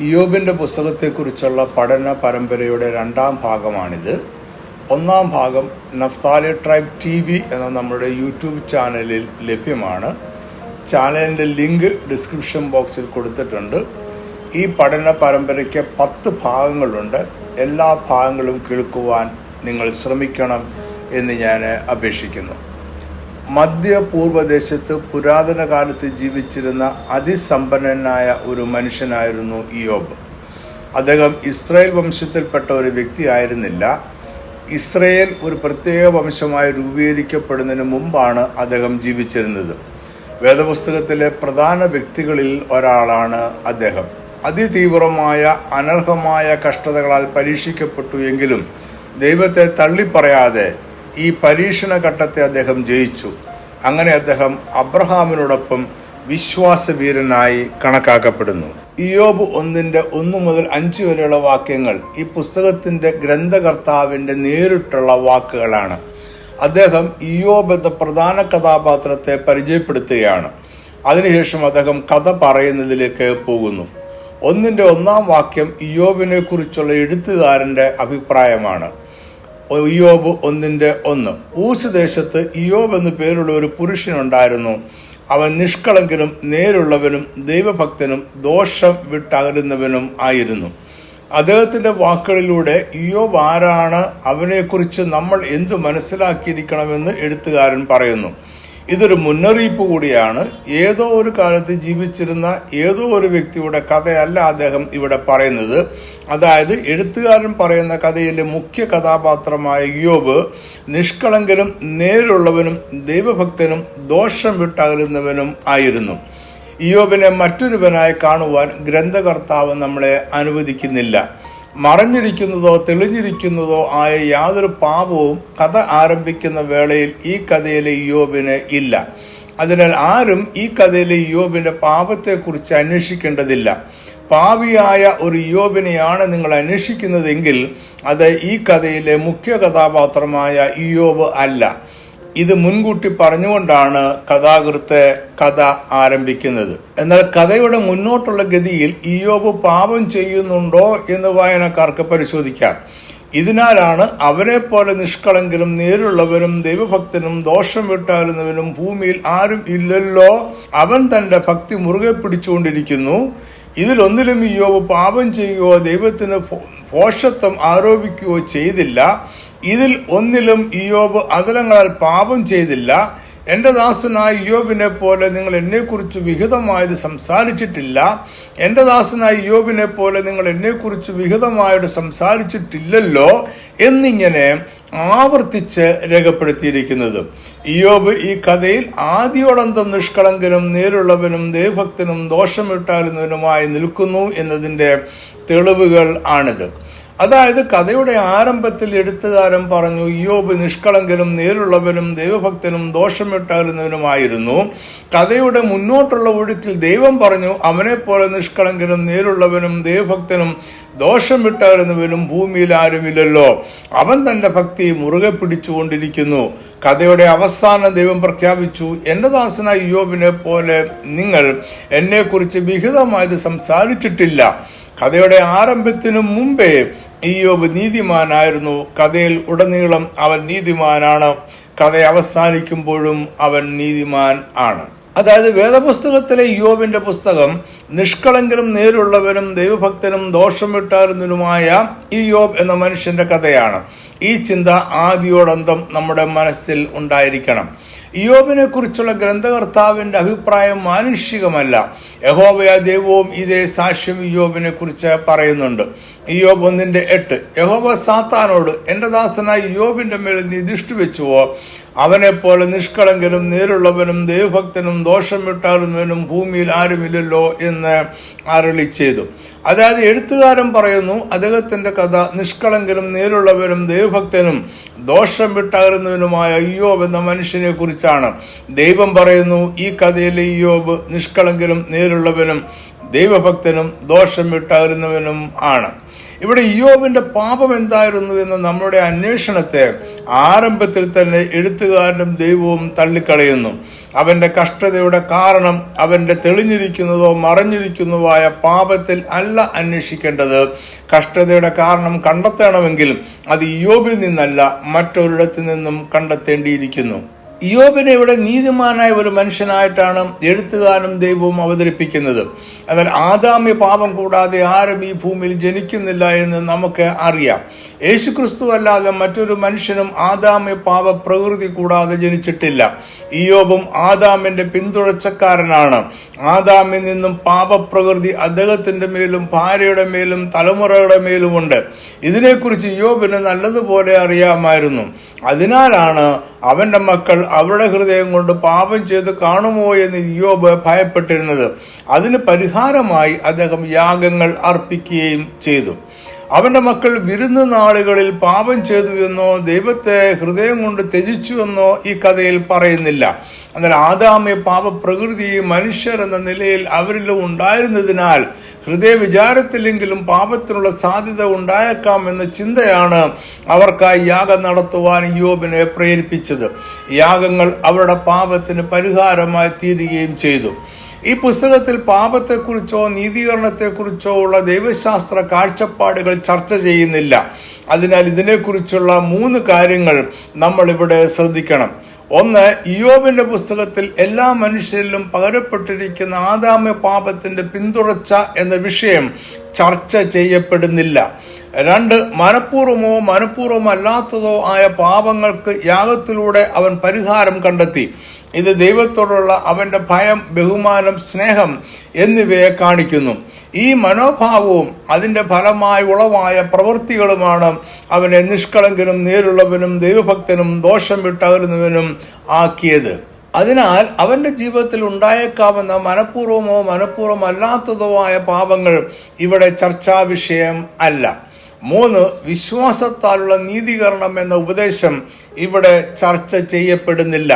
ഇയ്യോബിൻ്റെ പുസ്തകത്തെക്കുറിച്ചുള്ള പഠന പരമ്പരയുടെ രണ്ടാം ഭാഗമാണിത്. ഒന്നാം ഭാഗം നഫ്താലി ട്രൈബ് TV എന്ന നമ്മുടെ യൂട്യൂബ് ചാനലിൽ ലഭ്യമാണ്. ചാനലിൻ്റെ ലിങ്ക് ഡിസ്ക്രിപ്ഷൻ ബോക്സിൽ കൊടുത്തിട്ടുണ്ട്. ഈ പഠന പരമ്പരയ്ക്ക് 10 ഭാഗങ്ങളുണ്ട്. എല്ലാ ഭാഗങ്ങളും കേൾക്കുവാൻ നിങ്ങൾ ശ്രമിക്കണം എന്ന് ഞാൻ അപേക്ഷിക്കുന്നു. മധ്യപൂർവ്വദേശത്ത് പുരാതന കാലത്ത് ജീവിച്ചിരുന്ന അതിസമ്പന്നനായ ഒരു മനുഷ്യനായിരുന്നു ഇയ്യോബ്. അദ്ദേഹം ഇസ്രായേൽ വംശത്തിൽപ്പെട്ട ഒരു വ്യക്തിയായിരുന്നില്ല. ഇസ്രായേൽ ഒരു പ്രത്യേക വംശമായി രൂപീകരിക്കപ്പെടുന്നതിന് മുമ്പാണ് അദ്ദേഹം ജീവിച്ചിരുന്നത്. വേദപുസ്തകത്തിലെ പ്രധാന വ്യക്തികളിൽ ഒരാളാണ് അദ്ദേഹം. അതിതീവ്രമായ അനർഹമായ കഷ്ടതകളാൽ പരീക്ഷിക്കപ്പെട്ടു എങ്കിലും ദൈവത്തെ തള്ളിപ്പറയാതെ ഈ പരീക്ഷണ ഘട്ടത്തെ അദ്ദേഹം ജയിച്ചു. അങ്ങനെ അദ്ദേഹം അബ്രഹാമിനോടൊപ്പം വിശ്വാസവീരനായി കണക്കാക്കപ്പെടുന്നു. ഇയ്യോബ് 1 മുതൽ 5 വരെയുള്ള വാക്യങ്ങൾ ഈ പുസ്തകത്തിന്റെ ഗ്രന്ഥകർത്താവിന്റെ നേരിട്ടുള്ള വാക്കുകളാണ്. അദ്ദേഹം ഇയ്യോബ് എന്ന പ്രധാന കഥാപാത്രത്തെ പരിചയപ്പെടുത്തുകയാണ്. അതിനുശേഷം അദ്ദേഹം കഥ പറയുന്നതിലേക്ക് പോകുന്നു. 1 വാക്യം ഇയ്യോബിനെ കുറിച്ചുള്ള എഴുത്തുകാരന്റെ അഭിപ്രായമാണ്. ഇയ്യോബ് 1:1. ഊസ് ദേശത്ത് ഇയ്യോബ് എന്നു പേരുള്ള ഒരു പുരുഷനുണ്ടായിരുന്നു. അവൻ നിഷ്കളങ്കനും നേരുള്ളവനും ദൈവഭക്തനും ദോഷം വിട്ടകലുന്നവനും ആയിരുന്നു. അദ്ദേഹത്തിന്റെ വാക്കുകളിലൂടെ ഇയ്യോബ് ആരാണ്, അവനെക്കുറിച്ച് നമ്മൾ എന്തു മനസ്സിലാക്കിയിരിക്കണമെന്ന് എഴുത്തുകാരൻ പറയുന്നു. ഇതൊരു മുന്നറിയിപ്പ് കൂടിയാണ്. ഏതോ ഒരു കാലത്ത് ജീവിച്ചിരുന്ന ഏതോ ഒരു വ്യക്തിയുടെ കഥയല്ല അദ്ദേഹം ഇവിടെ പറയുന്നത്. അതായത് എഴുത്തുകാരൻ പറയുന്ന കഥയിലെ മുഖ്യ കഥാപാത്രമായ ഇയ്യോബ് നിഷ്കളങ്കനും നേരുള്ളവനും ദൈവഭക്തനും ദോഷം വിട്ടകലുന്നവനും ആയിരുന്നു. ഇയ്യോബിനെ മറ്റൊരുവനായി കാണുവാൻ ഗ്രന്ഥകർത്താവ് നമ്മളെ അനുവദിക്കുന്നില്ല. മറഞ്ഞിരിക്കുന്നതോ തെളിഞ്ഞിരിക്കുന്നതോ ആയ യാതൊരു പാപവും കഥ ആരംഭിക്കുന്ന വേളയിൽ ഈ കഥയിലെ ഇയ്യോബിന് ഇല്ല. അതിനാൽ ആരും ഈ കഥയിലെ ഇയ്യോബിന്റെ പാപത്തെക്കുറിച്ച് അന്വേഷിക്കേണ്ടതില്ല. പാപിയായ ഒരു ഇയ്യോബിനെയാണ് നിങ്ങൾ അന്വേഷിക്കുന്നതെങ്കിൽ അത് ഈ കഥയിലെ മുഖ്യ കഥാപാത്രമായ ഇയ്യോബ് അല്ല. ഇത് മുൻകൂട്ടി പറഞ്ഞുകൊണ്ടാണ് കഥാകൃത്ത് കഥ ആരംഭിക്കുന്നത്. എന്നാൽ കഥയുടെ മുന്നോട്ടുള്ള ഗതിയിൽ ഇയ്യോബ് പാപം ചെയ്യുന്നുണ്ടോ എന്ന് വായനക്കാർക്ക് പരിശോധിക്കാം. ഇതിനാലാണ് അവനെ പോലെ നിഷ്കളങ്കനും നേരുള്ളവനും ദൈവഭക്തനും ദോഷം വിട്ടാലുന്നവനും ഭൂമിയിൽ ആരും ഇല്ലല്ലോ, അവൻ തന്റെ ഭക്തി മുറുകെ പിടിച്ചുകൊണ്ടിരിക്കുന്നു. ഇതിലൊന്നിലും ഇയ്യോബ് പാപം ചെയ്യുകയോ ദൈവത്തിന് ഭോഷത്വം ആരോപിക്കുകയോ ചെയ്തില്ല. ഇതിൽ ഒന്നിലും ഇയ്യോബ് അധരങ്ങളാൽ പാപം ചെയ്തില്ല. എൻ്റെ ദാസനായ ഇയ്യോബിനെ പോലെ നിങ്ങൾ എന്നെക്കുറിച്ച് വിഹിതമായത് സംസാരിച്ചിട്ടില്ല. എൻ്റെ ദാസനായ ഇയ്യോബിനെ പോലെ നിങ്ങൾ എന്നെക്കുറിച്ച് വിഹിതമായത് സംസാരിച്ചിട്ടില്ലല്ലോ എന്നിങ്ങനെ ആവർത്തിച്ച് രേഖപ്പെടുത്തിയിരിക്കുന്നത്. ഇയ്യോബ് ഈ കഥയിൽ ആദിയോടന്തം നിഷ്കളങ്കനും നേരുള്ളവനും ദൈവഭക്തനും ദോഷം വിട്ടാലുന്നവനുമായി നിൽക്കുന്നു എന്നതിൻ്റെ തെളിവുകൾ ആണിത്. അതായത് കഥയുടെ ആരംഭത്തിൽ എഴുത്തുകാരൻ പറഞ്ഞു ഇയ്യോബ് നിഷ്കളങ്കനും നേരുള്ളവനും ദൈവഭക്തനും ദോഷം വിട്ടകലുന്നവനുമായിരുന്നു. കഥയുടെ മുന്നോട്ടുള്ള ഒഴുക്കിൽ ദൈവം പറഞ്ഞു അവനെ പോലെ നിഷ്കളങ്കനും നേരുള്ളവനും ദൈവഭക്തനും ദോഷം വിട്ടകലുന്നവനും ഭൂമിയിൽ ആരുമില്ലല്ലോ, അവൻ തന്റെ ഭക്തി മുറുകെ പിടിച്ചുകൊണ്ടിരിക്കുന്നു. കഥയുടെ അവസാനം ദൈവം പ്രഖ്യാപിച്ചു, എൻ്റെ ദാസനായ ഇയ്യോബിനെ പോലെ നിങ്ങൾ എന്നെക്കുറിച്ച് വിഹിതമായത് സംസാരിച്ചിട്ടില്ല. കഥയുടെ ആരംഭത്തിനു മുമ്പേ ഇയ്യോബ് നീതിമാനായിരുന്നു. കഥയിൽ ഉടനീളം അവൻ നീതിമാനാണ്. കഥ അവസാനിക്കുമ്പോഴും അവൻ നീതിമാൻ ആണ്. അതായത് വേദപുസ്തകത്തിലെ ഇയ്യോബിന്റെ പുസ്തകം നിഷ്കളങ്കനും നേരുള്ളവനും ദൈവഭക്തനും ദോഷം വിട്ടാലുന്നതിനുമായ ഇയ്യോബ് എന്ന മനുഷ്യന്റെ കഥയാണ്. ഈ ചിന്ത ആദിയോടന്തം നമ്മുടെ മനസ്സിൽ ഉണ്ടായിരിക്കണം. ഇയ്യോബിനെ കുറിച്ചുള്ള ഗ്രന്ഥകർത്താവിന്റെ അഭിപ്രായം മാനുഷികമല്ല. യഹോവയായ ദൈവവും ഇതേ സാക്ഷ്യം ഇയ്യോബിനെ കുറിച്ച് പറയുന്നുണ്ട്. ഇയ്യോബ് 1:8. യഹോവ സാത്താനോട് എൻ്റെ ദാസനായ ഇയ്യോബിന്റെ മേൽ നീ ദൃഷ്ടി വെച്ചുവോ, അവനെ പോലെ നിഷ്കളങ്കനും നേരുള്ളവനും ദൈവഭക്തനും ദോഷം വിട്ടാലുന്നവനും ഭൂമിയിൽ ആരുമില്ലല്ലോ എന്ന് അരുളി ചെയ്തു. അതായത് എഴുത്തുകാരൻ പറയുന്നു അദ്ദേഹത്തിന്റെ കഥ നിഷ്കളങ്കനും നേരുള്ളവനും ദൈവഭക്തനും ദോഷം വിട്ടകലുന്നവനുമായ ഇയ്യോബ് എന്ന മനുഷ്യനെ കുറിച്ചാണ്. ദൈവം പറയുന്നു ഈ കഥയിലെ ഇയ്യോബ് നിഷ്കളങ്കനും നേരുള്ളവനും ദൈവഭക്തനും ദോഷം വിട്ടകലുന്നവനും ആണ്. ഇവിടെ ഇയ്യോബിന്റെ പാപം എന്തായിരുന്നു എന്ന നമ്മുടെ അന്വേഷണത്തെ ആരംഭത്തിൽ തന്നെ എഴുത്തുകാരനും ദൈവവും തള്ളിക്കളയുന്നു. അവന്റെ കഷ്ടതയുടെ കാരണം അവന്റെ തെളിഞ്ഞിരിക്കുന്നതോ മറഞ്ഞിരിക്കുന്നതോ പാപത്തിൽ അല്ല അന്വേഷിക്കേണ്ടത്. കഷ്ടതയുടെ കാരണം കണ്ടെത്തണമെങ്കിൽ അത് ഇയ്യോബിൽ നിന്നല്ല, മറ്റൊരിടത്തു നിന്നും കണ്ടെത്തേണ്ടിയിരിക്കുന്നു. ഇയ്യോബിനെ ഇവിടെ നീതിമാനായ ഒരു മനുഷ്യനായിട്ടാണ് എഴുത്തുകാരനും ദൈവവും അവതരിപ്പിക്കുന്നത്. എന്നാൽ ആദാമ്യ പാപം കൂടാതെ ആരും ഈ ഭൂമിയിൽ ജനിക്കുന്നില്ല എന്ന് നമുക്ക് അറിയാം. യേശുക്രിസ്തു അല്ലാതെ മറ്റൊരു മനുഷ്യനും ആദാമ്യ പാപ പ്രകൃതി കൂടാതെ ജനിച്ചിട്ടില്ല. ഇയ്യോബും ആദാമിന്റെ പിന്തുടർച്ചക്കാരനാണ്. ആദാമിൽ നിന്നും പാപപ്രകൃതി അദ്ദേഹത്തിന്റെ മേലും ഭാര്യയുടെ മേലും തലമുറയുടെ മേലുമുണ്ട്. ഇതിനെക്കുറിച്ച് ഇയ്യോബിന് നല്ലതുപോലെ അറിയാമായിരുന്നു. അതിനാലാണ് അവന്റെ മക്കൾ അവരുടെ ഹൃദയം കൊണ്ട് പാപം ചെയ്ത് കാണുമോ എന്ന് ഇയ്യോബ് ഭയപ്പെട്ടിരുന്നത്. അതിന് പരിഹാരമായി അദ്ദേഹം യാഗങ്ങൾ അർപ്പിക്കുകയും ചെയ്തു. അവന്റെ മക്കൾ വിരുന്ന് നാളുകളിൽ പാപം ചെയ്തു എന്നോ ദൈവത്തെ ഹൃദയം കൊണ്ട് ത്യജിച്ചു എന്നോ ഈ കഥയിൽ പറയുന്നില്ല. എന്നാൽ ആദാമ്യ പാപപ്രകൃതി മനുഷ്യർ എന്ന നിലയിൽ അവരിലും ഉണ്ടായിരുന്നതിനാൽ ഹൃദയ വിചാരത്തിലെങ്കിലും പാപത്തിനുള്ള സാധ്യത ഉണ്ടായേക്കാം എന്ന ചിന്തയാണ് അവർക്കായി യാഗം നടത്തുവാൻ ഇയ്യോബിനെ പ്രേരിപ്പിച്ചത്. യാഗങ്ങൾ അവരുടെ പാപത്തിന് പരിഹാരമായി തീരുകയും ചെയ്തു. ഈ പുസ്തകത്തിൽ പാപത്തെക്കുറിച്ചോ നീതീകരണത്തെക്കുറിച്ചോ ഉള്ള ദൈവശാസ്ത്ര കാഴ്ചപ്പാടുകൾ ചർച്ച ചെയ്യുന്നില്ല. അതിനാൽ ഇതിനെക്കുറിച്ചുള്ള 3 കാര്യങ്ങൾ നമ്മൾ ഇവിടെ ശ്രദ്ധിക്കണം. ഒന്ന്, ഇയ്യോബിന്റെ പുസ്തകത്തിൽ എല്ലാ മനുഷ്യരിലും പകരപ്പെട്ടിരിക്കുന്ന ആദാമ്യ പാപത്തിന്റെ പിന്തുടർച്ച എന്ന വിഷയം ചർച്ച ചെയ്യപ്പെടുന്നില്ല. 2, മനഃപൂർവമോ മനഃപൂർവമല്ലാത്തതോ ആയ പാപങ്ങൾക്ക് യാഗത്തിലൂടെ അവൻ പരിഹാരം കണ്ടെത്തി. ഇത് ദൈവത്തോടുള്ള അവന്റെ ഭയം, ബഹുമാനം, സ്നേഹം എന്നിവയെ കാണിക്കുന്നു. ഈ മനോഭാവവും അതിന്റെ ഫലമായി ഉളവായ പ്രവൃത്തികളുമാണ് അവനെ നിഷ്കളങ്കനും നേരുള്ളവനും ദൈവഭക്തനും ദോഷം വിട്ടകലുന്നവനും ആക്കിയത്. അതിനാൽ അവന്റെ ജീവിതത്തിൽ ഉണ്ടായേക്കാവുന്ന മനഃപൂർവമോ മനഃപൂർവമല്ലാത്തതോ ആയ പാപങ്ങൾ ഇവിടെ ചർച്ചാ വിഷയം അല്ല. 3, വിശ്വാസത്താലുള്ള നീതീകരണം എന്ന ഉപദേശം ഇവിടെ ചർച്ച ചെയ്യപ്പെടുന്നില്ല.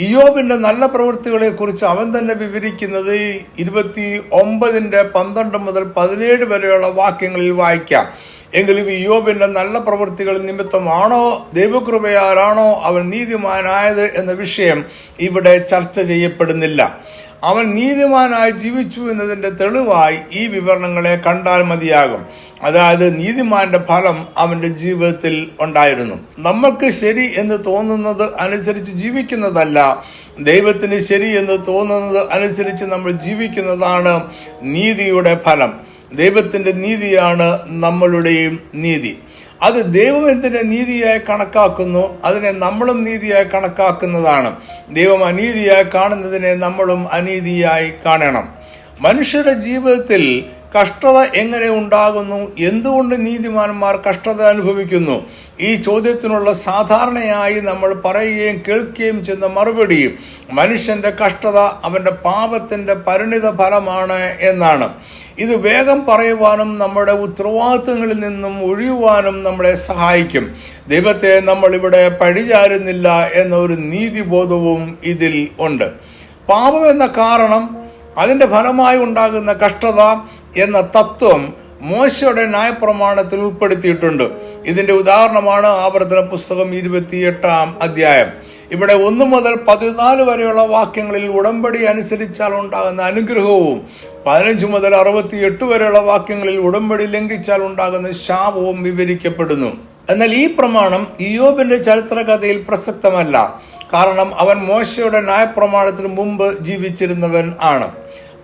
ഇയ്യോബിന്റെ നല്ല പ്രവൃത്തികളെ കുറിച്ച് അവൻ തന്നെ വിവരിക്കുന്നത് 29:12 മുതൽ 17 വരെയുള്ള വാക്യങ്ങളിൽ വായിക്കാം. എങ്കിലും ഇയ്യോബിന്റെ നല്ല പ്രവൃത്തികൾ നിമിത്തമാണോ ദൈവകൃപയാലാണോ അവൻ നീതിമാനായത് എന്ന വിഷയം ഇവിടെ ചർച്ച ചെയ്യപ്പെടുന്നില്ല. അവൻ നീതിമാനായി ജീവിച്ചു എന്നതിന്റെ തെളിവായി ഈ വിവരണങ്ങളെ കണ്ടാൽ മതിയാകും. അതായത് നീതിമാന്റെ ഫലം അവന്റെ ജീവിതത്തിൽ ഉണ്ടായിരുന്നു. നമ്മൾക്ക് ശരി എന്ന് തോന്നുന്നത് അനുസരിച്ച് ജീവിക്കുന്നതല്ല, ദൈവത്തിന് ശരി എന്ന് തോന്നുന്നത് അനുസരിച്ച് നമ്മൾ ജീവിക്കുന്നതാണ് നീതിയുടെ ഫലം. ദൈവത്തിന്റെ നീതിയാണ് നമ്മളുടെയും നീതി. അത് ദൈവം എന്തിനെ നീതിയായി കണക്കാക്കുന്നു, അതിനെ നമ്മളും നീതിയായി കണക്കാക്കുന്നതാണ്. ദൈവം അനീതിയായി കാണുന്നതിനെ നമ്മളും അനീതിയായി കാണണം. മനുഷ്യരുടെ ജീവിതത്തിൽ കഷ്ടത എങ്ങനെ ഉണ്ടാകുന്നു? എന്തുകൊണ്ട് നീതിമാന്മാർ കഷ്ടത അനുഭവിക്കുന്നു? ഈ ചോദ്യത്തിനുള്ള സാധാരണയായി നമ്മൾ പറയുകയും കേൾക്കുകയും ചെയ്യുന്ന മറുപടി മനുഷ്യന്റെ കഷ്ടത അവന്റെ പാപത്തിന്റെ പരിണിത ഫലമാണ് എന്നാണ്. ഇത് വേഗം പറയുവാനും നമ്മുടെ ഉത്തരവാദിത്തങ്ങളിൽ നിന്നും ഒഴിയുവാനും നമ്മളെ സഹായിക്കും. ദൈവത്തെ നമ്മൾ ഇവിടെ പഴിചാരുന്നില്ല എന്ന ഒരു നീതിബോധവും ഇതിൽ ഉണ്ട്. പാപം എന്ന കാരണം, അതിന്റെ ഫലമായി ഉണ്ടാകുന്ന കഷ്ടത എന്ന തത്വം മോശയുടെ ന്യായപ്രമാണത്തിൽ ഉൾപ്പെടുത്തിയിട്ടുണ്ട്. ഇതിന്റെ ഉദാഹരണമാണ് ആവർത്തന പുസ്തകം 28-ാം അധ്യായം. ഇവിടെ 1 മുതൽ 14 വരെയുള്ള വാക്യങ്ങളിൽ ഉടമ്പടി അനുസരിച്ചാൽ ഉണ്ടാകുന്ന അനുഗ്രഹവും 15 മുതൽ 68 വരെയുള്ള വാക്യങ്ങളിൽ ഉടമ്പടി ലംഘിച്ചാൽ ഉണ്ടാകുന്ന ശാപവും വിവരിക്കപ്പെടുന്നു. എന്നാൽ ഈ പ്രമാണം ഇയ്യോബിന്റെ ചരിത്രകഥയിൽ പ്രസക്തമല്ല. കാരണം അവൻ മോശയുടെ ന്യായപ്രമാണത്തിന് മുമ്പ് ജീവിച്ചിരുന്നവൻ ആണ്.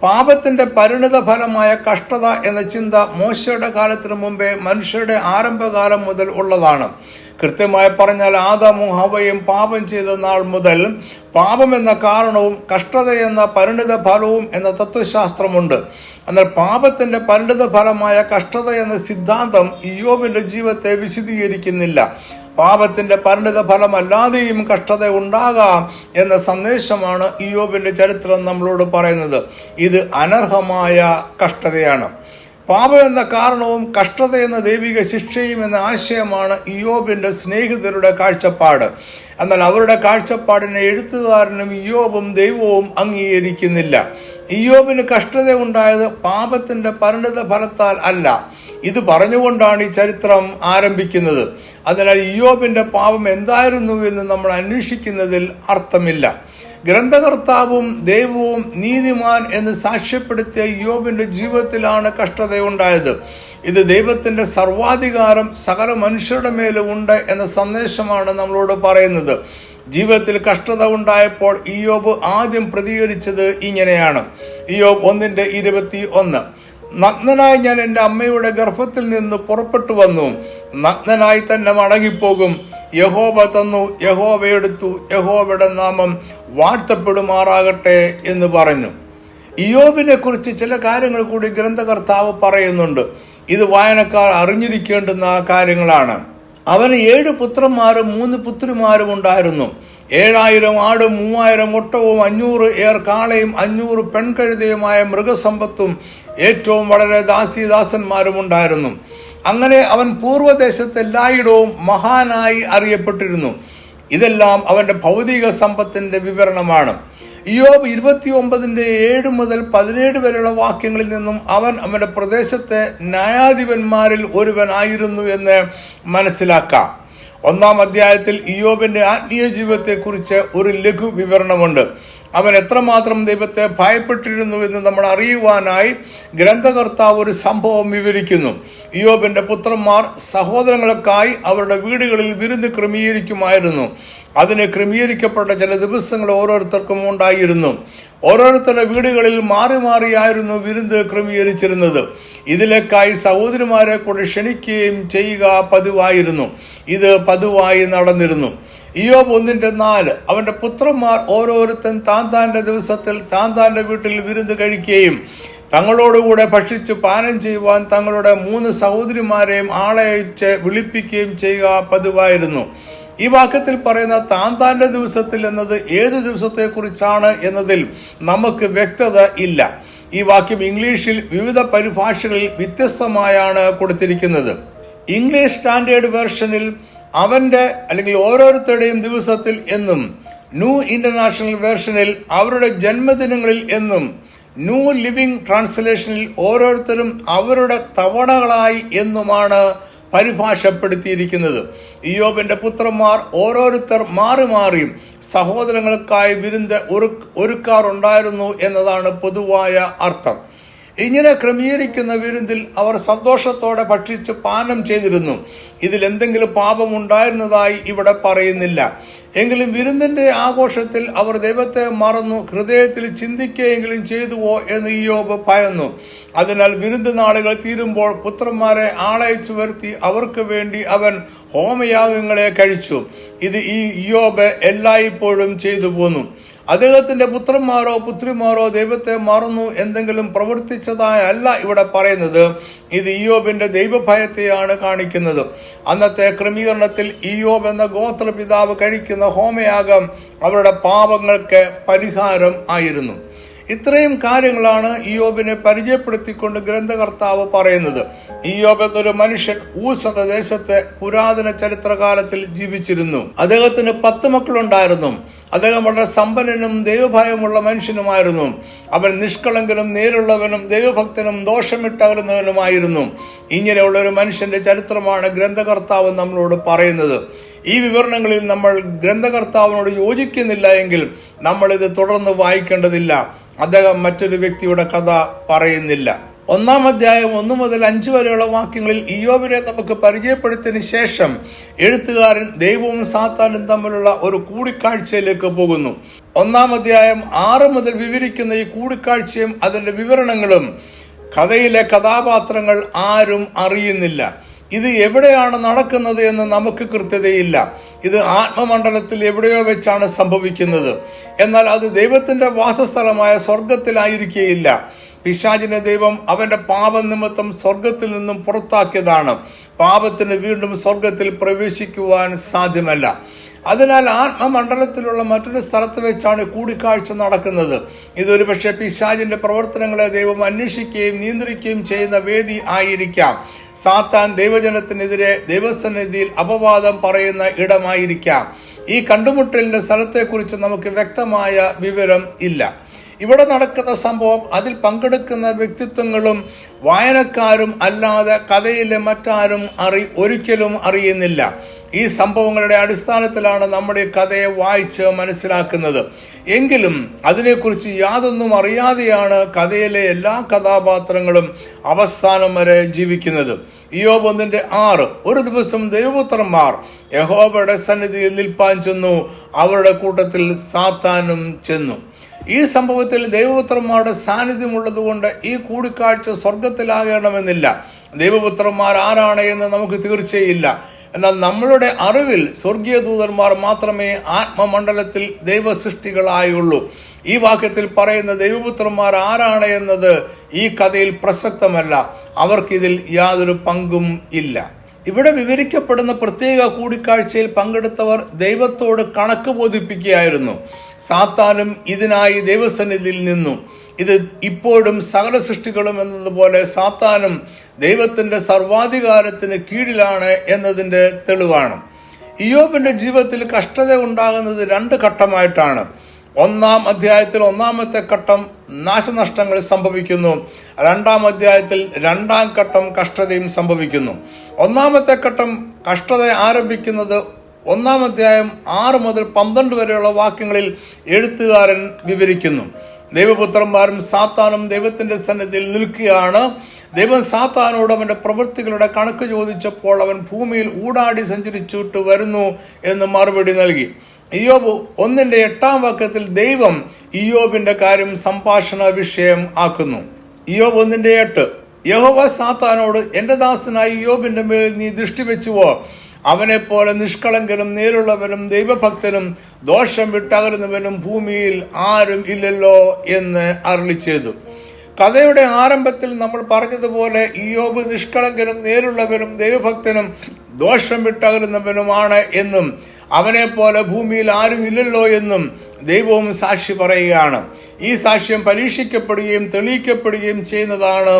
പാപത്തിന്റെ പരിണിത ഫലമായ കഷ്ടത എന്ന ചിന്ത മോശയുടെ കാലത്തിനു മുമ്പേ മനുഷ്യരുടെ ആരംഭകാലം മുതൽ ഉള്ളതാണ്. കൃത്യമായി പറഞ്ഞാൽ ആദാമും ഹവ്വയും പാപം ചെയ്ത നാൾ മുതൽ പാപം എന്ന കാരണവും കഷ്ടത എന്ന പരിണിത ഫലവും എന്ന തത്വശാസ്ത്രമുണ്ട്. എന്നാൽ പാപത്തിന്റെ പരിണിത ഫലമായ കഷ്ടത എന്ന സിദ്ധാന്തം ഇയ്യോബിന്റെ ജീവിതത്തെ വിശദീകരിക്കുന്നില്ല. പാപത്തിന്റെ പരിണിത ഫലമല്ലാതെയും കഷ്ടത ഉണ്ടാകാം എന്ന സന്ദേശമാണ് ഇയ്യോബിന്റെ ചരിത്രം നമ്മളോട് പറയുന്നത്. ഇത് അനർഹമായ കഷ്ടതയാണ്. പാപം എന്ന കാരണവും കഷ്ടത എന്ന ദൈവിക ശിക്ഷയും എന്ന ആശയമാണ് ഇയ്യോബിന്റെ സ്നേഹിതരുടെ കാഴ്ചപ്പാട്. എന്നാൽ അവരുടെ കാഴ്ചപ്പാടിനെ എഴുത്തുകാരനും ഇയ്യോബും ദൈവവും അംഗീകരിക്കുന്നില്ല. ഇയ്യോബിന് കഷ്ടത ഉണ്ടായത് പാപത്തിന്റെ പരിണിത ഫലത്താൽ അല്ല. ഇത് പറഞ്ഞുകൊണ്ടാണ് ഈ ചരിത്രം ആരംഭിക്കുന്നത്. അതിനാൽ ഇയ്യോബിന്റെ പാപം എന്തായിരുന്നു എന്ന് നമ്മൾ അന്വേഷിക്കുന്നതിൽ അർത്ഥമില്ല. ഗ്രന്ഥകർത്താവും ദൈവവും നീതിമാൻ എന്ന് സാക്ഷ്യപ്പെടുത്തിയ ഇയ്യോബിന്റെ ജീവിതത്തിലാണ് കഷ്ടതയുണ്ടായത്. ഇത് ദൈവത്തിന്റെ സർവാധികാരം സകല മനുഷ്യരുടെ മേലും ഉണ്ട് എന്ന സന്ദേശമാണ് നമ്മളോട് പറയുന്നത്. ജീവിതത്തിൽ കഷ്ടത ഉണ്ടായപ്പോൾ ഇയ്യോബ് ആദ്യം പ്രതികരിച്ചത് ഇങ്ങനെയാണ്. ഇയ്യോബ് 1:21. നഗ്നനായി ഞാൻ എൻ്റെ അമ്മയുടെ ഗർഭത്തിൽ നിന്ന് പുറപ്പെട്ടു വന്നു, നഗ്നനായി തന്നെ മടങ്ങിപ്പോകും. യഹോവ തന്നു, യഹോവ എടുത്തു, യഹോവയുടെ നാമം വാഴ്ത്തപ്പെടുമാറാകട്ടെ എന്ന് പറഞ്ഞു. ഇയ്യോബിനെ കുറിച്ച് ചില കാര്യങ്ങൾ കൂടി ഗ്രന്ഥകർത്താവ് പറയുന്നുണ്ട്. ഇത് വായനക്കാർ അറിഞ്ഞിരിക്കേണ്ടുന്ന കാര്യങ്ങളാണ്. അവന് 7 പുത്രന്മാരും 3 പുത്രിമാരും ഉണ്ടായിരുന്നു. 7000 ആടും 3000 ഒട്ടകവും 500 ഏർ കാളയും 500 പെൺകഴുതയുമായ മൃഗസമ്പത്തും ഏറ്റവും വളരെ ദാസീദാസന്മാരും ഉണ്ടായിരുന്നു. അങ്ങനെ അവൻ പൂർവ്വദേശത്ത് എല്ലായിടവും മഹാനായി അറിയപ്പെട്ടിരുന്നു. ഇതെല്ലാം അവന്റെ ഭൗതിക സമ്പത്തിന്റെ വിവരണമാണ്. ഇയ്യോബ് 29:7 മുതൽ 17 വരെയുള്ള വാക്യങ്ങളിൽ നിന്നും അവൻ അവന്റെ പ്രദേശത്തെ ന്യായാധിപന്മാരിൽ ഒരുവനായിരുന്നു എന്ന് മനസ്സിലാക്കാം. 1-ാം അധ്യായത്തിൽ ഇയ്യോബിന്റെ ആത്മീയ ജീവിതത്തെക്കുറിച്ച് ഒരു ലഘു വിവരണമുണ്ട്. അവൻ എത്രമാത്രം ദൈവത്തെ ഭയപ്പെട്ടിരുന്നു എന്ന് നമ്മൾ അറിയുവാനായി ഗ്രന്ഥകർത്താവ് ഒരു സംഭവം വിവരിക്കുന്നു. ഇയ്യോബിന്റെ പുത്രന്മാർ സഹോദരങ്ങൾക്കായി അവരുടെ വീടുകളിൽ വിരുന്ന് ക്രമീകരിക്കുമായിരുന്നു. അതിന് ക്രമീകരിക്കപ്പെട്ട ചില ദിവസങ്ങൾ ഓരോരുത്തർക്കും ഉണ്ടായിരുന്നു. ഓരോരുത്തരുടെ വീടുകളിൽ മാറി മാറിയായിരുന്നു വിരുന്ന് ക്രമീകരിച്ചിരുന്നത്. ഇതിലേക്കായി സഹോദരിമാരെ കൊണ്ട് ക്ഷണിക്കുകയും ചെയ്യുക പതിവായിരുന്നു. ഇത് പതിവായി നടന്നിരുന്നു. ഇയ്യോബ് 1:4. അവന്റെ പുത്രന്മാർ ഓരോരുത്തൻ താന്താന്റെ ദിവസത്തിൽ താന്താന്റെ വീട്ടിൽ വിരുന്ന് കഴിക്കുകയും തങ്ങളോടുകൂടെ ഭക്ഷിച്ച് പാനം ചെയ്യുവാൻ തങ്ങളുടെ 3 സഹോദരിമാരെയും ആളയച്ച് വിളിപ്പിക്കുകയും ചെയ്യുക പതിവായിരുന്നു. ഈ വാക്യത്തിൽ പറയുന്ന താന്താന്റെ ദിവസത്തിൽ എന്നത് ഏത് ദിവസത്തെക്കുറിച്ചാണ് എന്നതിൽ നമുക്ക് വ്യക്തത ഇല്ല. ഈ വാക്യം ഇംഗ്ലീഷിൽ വിവിധ പരിഭാഷകളിൽ വ്യത്യസ്തമായാണ് കൊടുത്തിരിക്കുന്നത്. ഇംഗ്ലീഷ് സ്റ്റാൻഡേർഡ് വേർഷനിൽ അവന്റെ അല്ലെങ്കിൽ ഓരോരുത്തരുടെയും ദിവസത്തിൽ എന്നും, ന്യൂ ഇന്റർനാഷണൽ വേർഷനിൽ അവരുടെ ജന്മദിനങ്ങളിൽ എന്നും, ന്യൂ ലിവിംഗ് ട്രാൻസ്ലേഷനിൽ ഓരോരുത്തരും അവരുടെ തവണകളായി എന്നുമാണ് പരിഭാഷപ്പെടുത്തിയിരിക്കുന്നത്. ഇയ്യോബിന്റെ പുത്രന്മാർ ഓരോരുത്തർ മാറി മാറിയും സഹോദരങ്ങൾക്കായി വിരുന്ന് ഒരുക്കാറുണ്ടായിരുന്നു എന്നതാണ് പൊതുവായ അർത്ഥം. ഇങ്ങനെ ക്രമീകരിക്കുന്ന വിരുന്നിൽ അവർ സന്തോഷത്തോടെ ഭക്ഷിച്ച് പാനം ചെയ്തിരുന്നു. ഇതിൽ എന്തെങ്കിലും പാപമുണ്ടായിരുന്നതായി ഇവിടെ പറയുന്നില്ല. എങ്കിലും വിരുന്നിന്റെ ആഘോഷത്തിൽ അവർ ദൈവത്തെ മറന്നു ഹൃദയത്തിൽ ചിന്തിക്കുകയെങ്കിലും ചെയ്തുവോ എന്ന് ഇയ്യോബ് ഭയന്നു. അതിനാൽ വിരുന്ന് നാളുകൾ തീരുമ്പോൾ പുത്രന്മാരെ ആളയച്ചു വരുത്തി അവർക്ക് വേണ്ടി അവൻ ഹോമയാഗങ്ങളെ കഴിച്ചു. ഇത് ഈ ഇയ്യോബ് എല്ലായ്പ്പോഴും ചെയ്തു പോന്നു. അദ്ദേഹത്തിന്റെ പുത്രന്മാരോ പുത്രിമാരോ ദൈവത്തെ മറന്നു എന്തെങ്കിലും പ്രവർത്തിച്ചതായല്ല ഇവിടെ പറയുന്നത്. ഇത് ഇയ്യോബിന്റെ ദൈവഭയത്തെയാണ് കാണിക്കുന്നത്. അന്നത്തെ ക്രമീകരണത്തിൽ ഇയ്യോബ് എന്ന ഗോത്രപിതാവ് കഴിക്കുന്ന ഹോമയാഗം അവരുടെ പാപങ്ങൾക്ക് പരിഹാരം ആയിരുന്നു. ഇത്രയും കാര്യങ്ങളാണ് ഇയ്യോബിനെ പരിചയപ്പെടുത്തിക്കൊണ്ട് ഗ്രന്ഥകർത്താവ് പറയുന്നത്. ഇയ്യോബ് എന്നൊരു മനുഷ്യൻ ഊസ് എന്ന ദേശത്തെ പുരാതന ചരിത്രകാലത്തിൽ ജീവിച്ചിരുന്നു. അദ്ദേഹത്തിന് 10 മക്കളുണ്ടായിരുന്നു. അദ്ദേഹം വളരെ സമ്പന്നനും ദൈവഭയമുള്ള മനുഷ്യനുമായിരുന്നു. അവൻ നിഷ്കളങ്കനും നേരുള്ളവനും ദൈവഭക്തനും ദോഷമിട്ടകലുന്നവനുമായിരുന്നു. ഇങ്ങനെയുള്ള ഒരു മനുഷ്യന്റെ ചരിത്രമാണ് ഗ്രന്ഥകർത്താവ് നമ്മളോട് പറയുന്നത്. ഈ വിവരണങ്ങളിൽ നമ്മൾ ഗ്രന്ഥകർത്താവിനോട് യോജിക്കുന്നില്ല എങ്കിൽ നമ്മൾ ഇത് തുടർന്ന് വായിക്കേണ്ടതില്ല. അദ്ദേഹം മറ്റൊരു വ്യക്തിയുടെ കഥ പറയുന്നില്ല. 1-ാം അധ്യായം 1 മുതൽ 5 വരെയുള്ള വാക്യങ്ങളിൽ ഇയ്യോബിനെ നമുക്ക് പരിചയപ്പെടുത്തിയതിനു ശേഷം എഴുത്തുകാരൻ ദൈവവും സാത്താനും തമ്മിലുള്ള ഒരു കൂടിക്കാഴ്ചയിലേക്ക് പോകുന്നു. 1-ാം അധ്യായം 6 മുതൽ വിവരിക്കുന്ന ഈ കൂടിക്കാഴ്ചയും അതിന്റെ വിവരണങ്ങളും കഥയിലെ കഥാപാത്രങ്ങൾ ആരും അറിയുന്നില്ല. ഇത് എവിടെയാണ് നടക്കുന്നത് എന്ന് നമുക്ക് കൃത്യതയില്ല. ഇത് ആത്മമണ്ഡലത്തിൽ എവിടെയോ വെച്ചാണ് സംഭവിക്കുന്നത്. എന്നാൽ അത് ദൈവത്തിന്റെ വാസസ്ഥലമായ സ്വർഗത്തിലായിരിക്കുകയില്ല. പിശാചിനെ ദൈവം അവന്റെ പാപനിമിത്തം സ്വർഗത്തിൽ നിന്നും പുറത്താക്കിയതാണ്. പാപത്തിന് വീണ്ടും സ്വർഗത്തിൽ പ്രവേശിക്കുവാൻ സാധ്യമല്ല. അതിനാൽ ആത്മമണ്ഡലത്തിലുള്ള മറ്റൊരു സ്ഥലത്ത് വെച്ചാണ് കൂടിക്കാഴ്ച നടക്കുന്നത്. ഇതൊരു പക്ഷേ പിശാചിന്റെ പ്രവർത്തനങ്ങളെ ദൈവം അന്വേഷിക്കുകയും നിയന്ത്രിക്കുകയും ചെയ്യുന്ന വേദി ആയിരിക്കാം. സാത്താൻ ദൈവജനത്തിനെതിരെ ദൈവസന്നിധിയിൽ അപവാദം പറയുന്ന ഇടമായിരിക്കാം. ഈ കണ്ടുമുട്ടലിന്റെ സ്ഥലത്തെക്കുറിച്ച് നമുക്ക് വ്യക്തമായ വിവരം ഇല്ല. ഇവിടെ നടക്കുന്ന സംഭവം അതിൽ പങ്കെടുക്കുന്ന വ്യക്തിത്വങ്ങളും വായനക്കാരും അല്ലാതെ കഥയിലെ മറ്റാരും ഒരിക്കലും അറിയുന്നില്ല. ഈ സംഭവങ്ങളുടെ അടിസ്ഥാനത്തിലാണ് നമ്മൾ ഈ കഥയെ വായിച്ച് മനസ്സിലാക്കുന്നത്. എങ്കിലും അതിനെക്കുറിച്ച് യാതൊന്നും അറിയാതെയാണ് കഥയിലെ എല്ലാ കഥാപാത്രങ്ങളും അവസാനം വരെ ജീവിക്കുന്നത്. ഇയ്യോബ് 1:6. ഒരു ദിവസം ദൈവപുത്രന്മാർ യഹോവയുടെ സന്നിധിയിൽ നിൽപ്പാൻ ചെന്നു, അവരുടെ കൂട്ടത്തിൽ സാത്താനും ചെന്നു. ഈ സംഭവത്തിൽ ദൈവപുത്രന്മാരുടെ സാന്നിധ്യമുള്ളത് കൊണ്ട് ഈ കൂടിക്കാഴ്ച സ്വർഗത്തിലാകണമെന്നില്ല. ദൈവപുത്രന്മാർ ആരാണ് എന്ന് നമുക്ക് തീർച്ചയില്ല. എന്നാൽ നമ്മളുടെ അറിവിൽ സ്വർഗീയ ദൂതന്മാർ മാത്രമേ ആത്മമണ്ഡലത്തിൽ ദൈവസൃഷ്ടികളായുള്ളൂ. ഈ വാക്യത്തിൽ പറയുന്ന ദൈവപുത്രന്മാർ ആരാണ് എന്നത് ഈ കഥയിൽ പ്രസക്തമല്ല. അവർക്കിതിൽ യാതൊരു പങ്കും ഇല്ല. ഇവിടെ വിവരിക്കപ്പെടുന്ന പ്രത്യേക കൂടിക്കാഴ്ചയിൽ പങ്കെടുത്തവർ ദൈവത്തോട് കണക്ക് ബോധിപ്പിക്കുകയായിരുന്നു. സാത്താനും ഇതിനായി ദൈവസന്നിധിയിൽ നിന്നു. ഇത് ഇപ്പോഴും സകല സൃഷ്ടികളും എന്നതുപോലെ സാത്താനും ദൈവത്തിന്റെ സർവാധികാരത്തിന് കീഴിലാണ് എന്നതിന്റെ തെളിവാണ്. ഇയ്യോബിന്റെ ജീവിതത്തിൽ കഷ്ടത ഉണ്ടാകുന്നത് 2 ഘട്ടമായിട്ടാണ്. 1-ാം അധ്യായത്തിൽ 1-ാമത്തെ ഘട്ടം നാശനഷ്ടങ്ങൾ സംഭവിക്കുന്നു. 2-ാം അധ്യായത്തിൽ 2-ാം ഘട്ടം കഷ്ടതയും സംഭവിക്കുന്നു. 1-ാമത്തെ ഘട്ടം കഷ്ടത ആരംഭിക്കുന്നത് 1-ാം അധ്യായം 6 മുതൽ 12 വരെയുള്ള വാക്യങ്ങളിൽ എഴുത്തുകാരൻ വിവരിക്കുന്നു. ദൈവപുത്രന്മാരും സാത്താനും ദൈവത്തിന്റെ സന്നിധിയിൽ നിൽക്കുകയാണ്. ദൈവം സാത്താനോട് അവന്റെ പ്രവൃത്തികളുടെ കണക്ക് ചോദിച്ചപ്പോൾ അവൻ ഭൂമിയിൽ ഊടാടി സഞ്ചരിച്ചിട്ട് വരുന്നു എന്ന് മറുപടി നൽകി. ഇയ്യോബ് 1:8 വാക്യത്തിൽ ദൈവം ഇയ്യോബിന്റെ കാര്യം സംഭാഷണ വിഷയം ആക്കുന്നു. ഇയ്യോബ് 1:8. യഹോവ സാത്താനോട്, എന്റെ ദാസനായ ഇയ്യോബിന്റെ മേൽ നീ ദൃഷ്ടി വെച്ചുവോ? അവനെ പോലെ നിഷ്കളങ്കനും നേരുള്ളവനും ദൈവഭക്തനും ദോഷം വിട്ടകലുന്നവനും ഭൂമിയിൽ ആരും ഇല്ലല്ലോ എന്ന് അരുളി ചെയ്തു. കഥയുടെ ആരംഭത്തിൽ നമ്മൾ പറഞ്ഞതുപോലെ ഇയ്യോബ് നിഷ്കളങ്കനും നേരുള്ളവനും ദൈവഭക്തനും ദോഷം വിട്ടകലുന്നവനുമാണ് എന്നും അവനെ പോലെ ഭൂമിയിൽ ആരും ഇല്ലല്ലോ എന്നും ദൈവവും സാക്ഷി പറയുകയാണ്. ഈ സാക്ഷ്യം പരീക്ഷിക്കപ്പെടുകയും തെളിയിക്കപ്പെടുകയും ചെയ്യുന്നതാണ്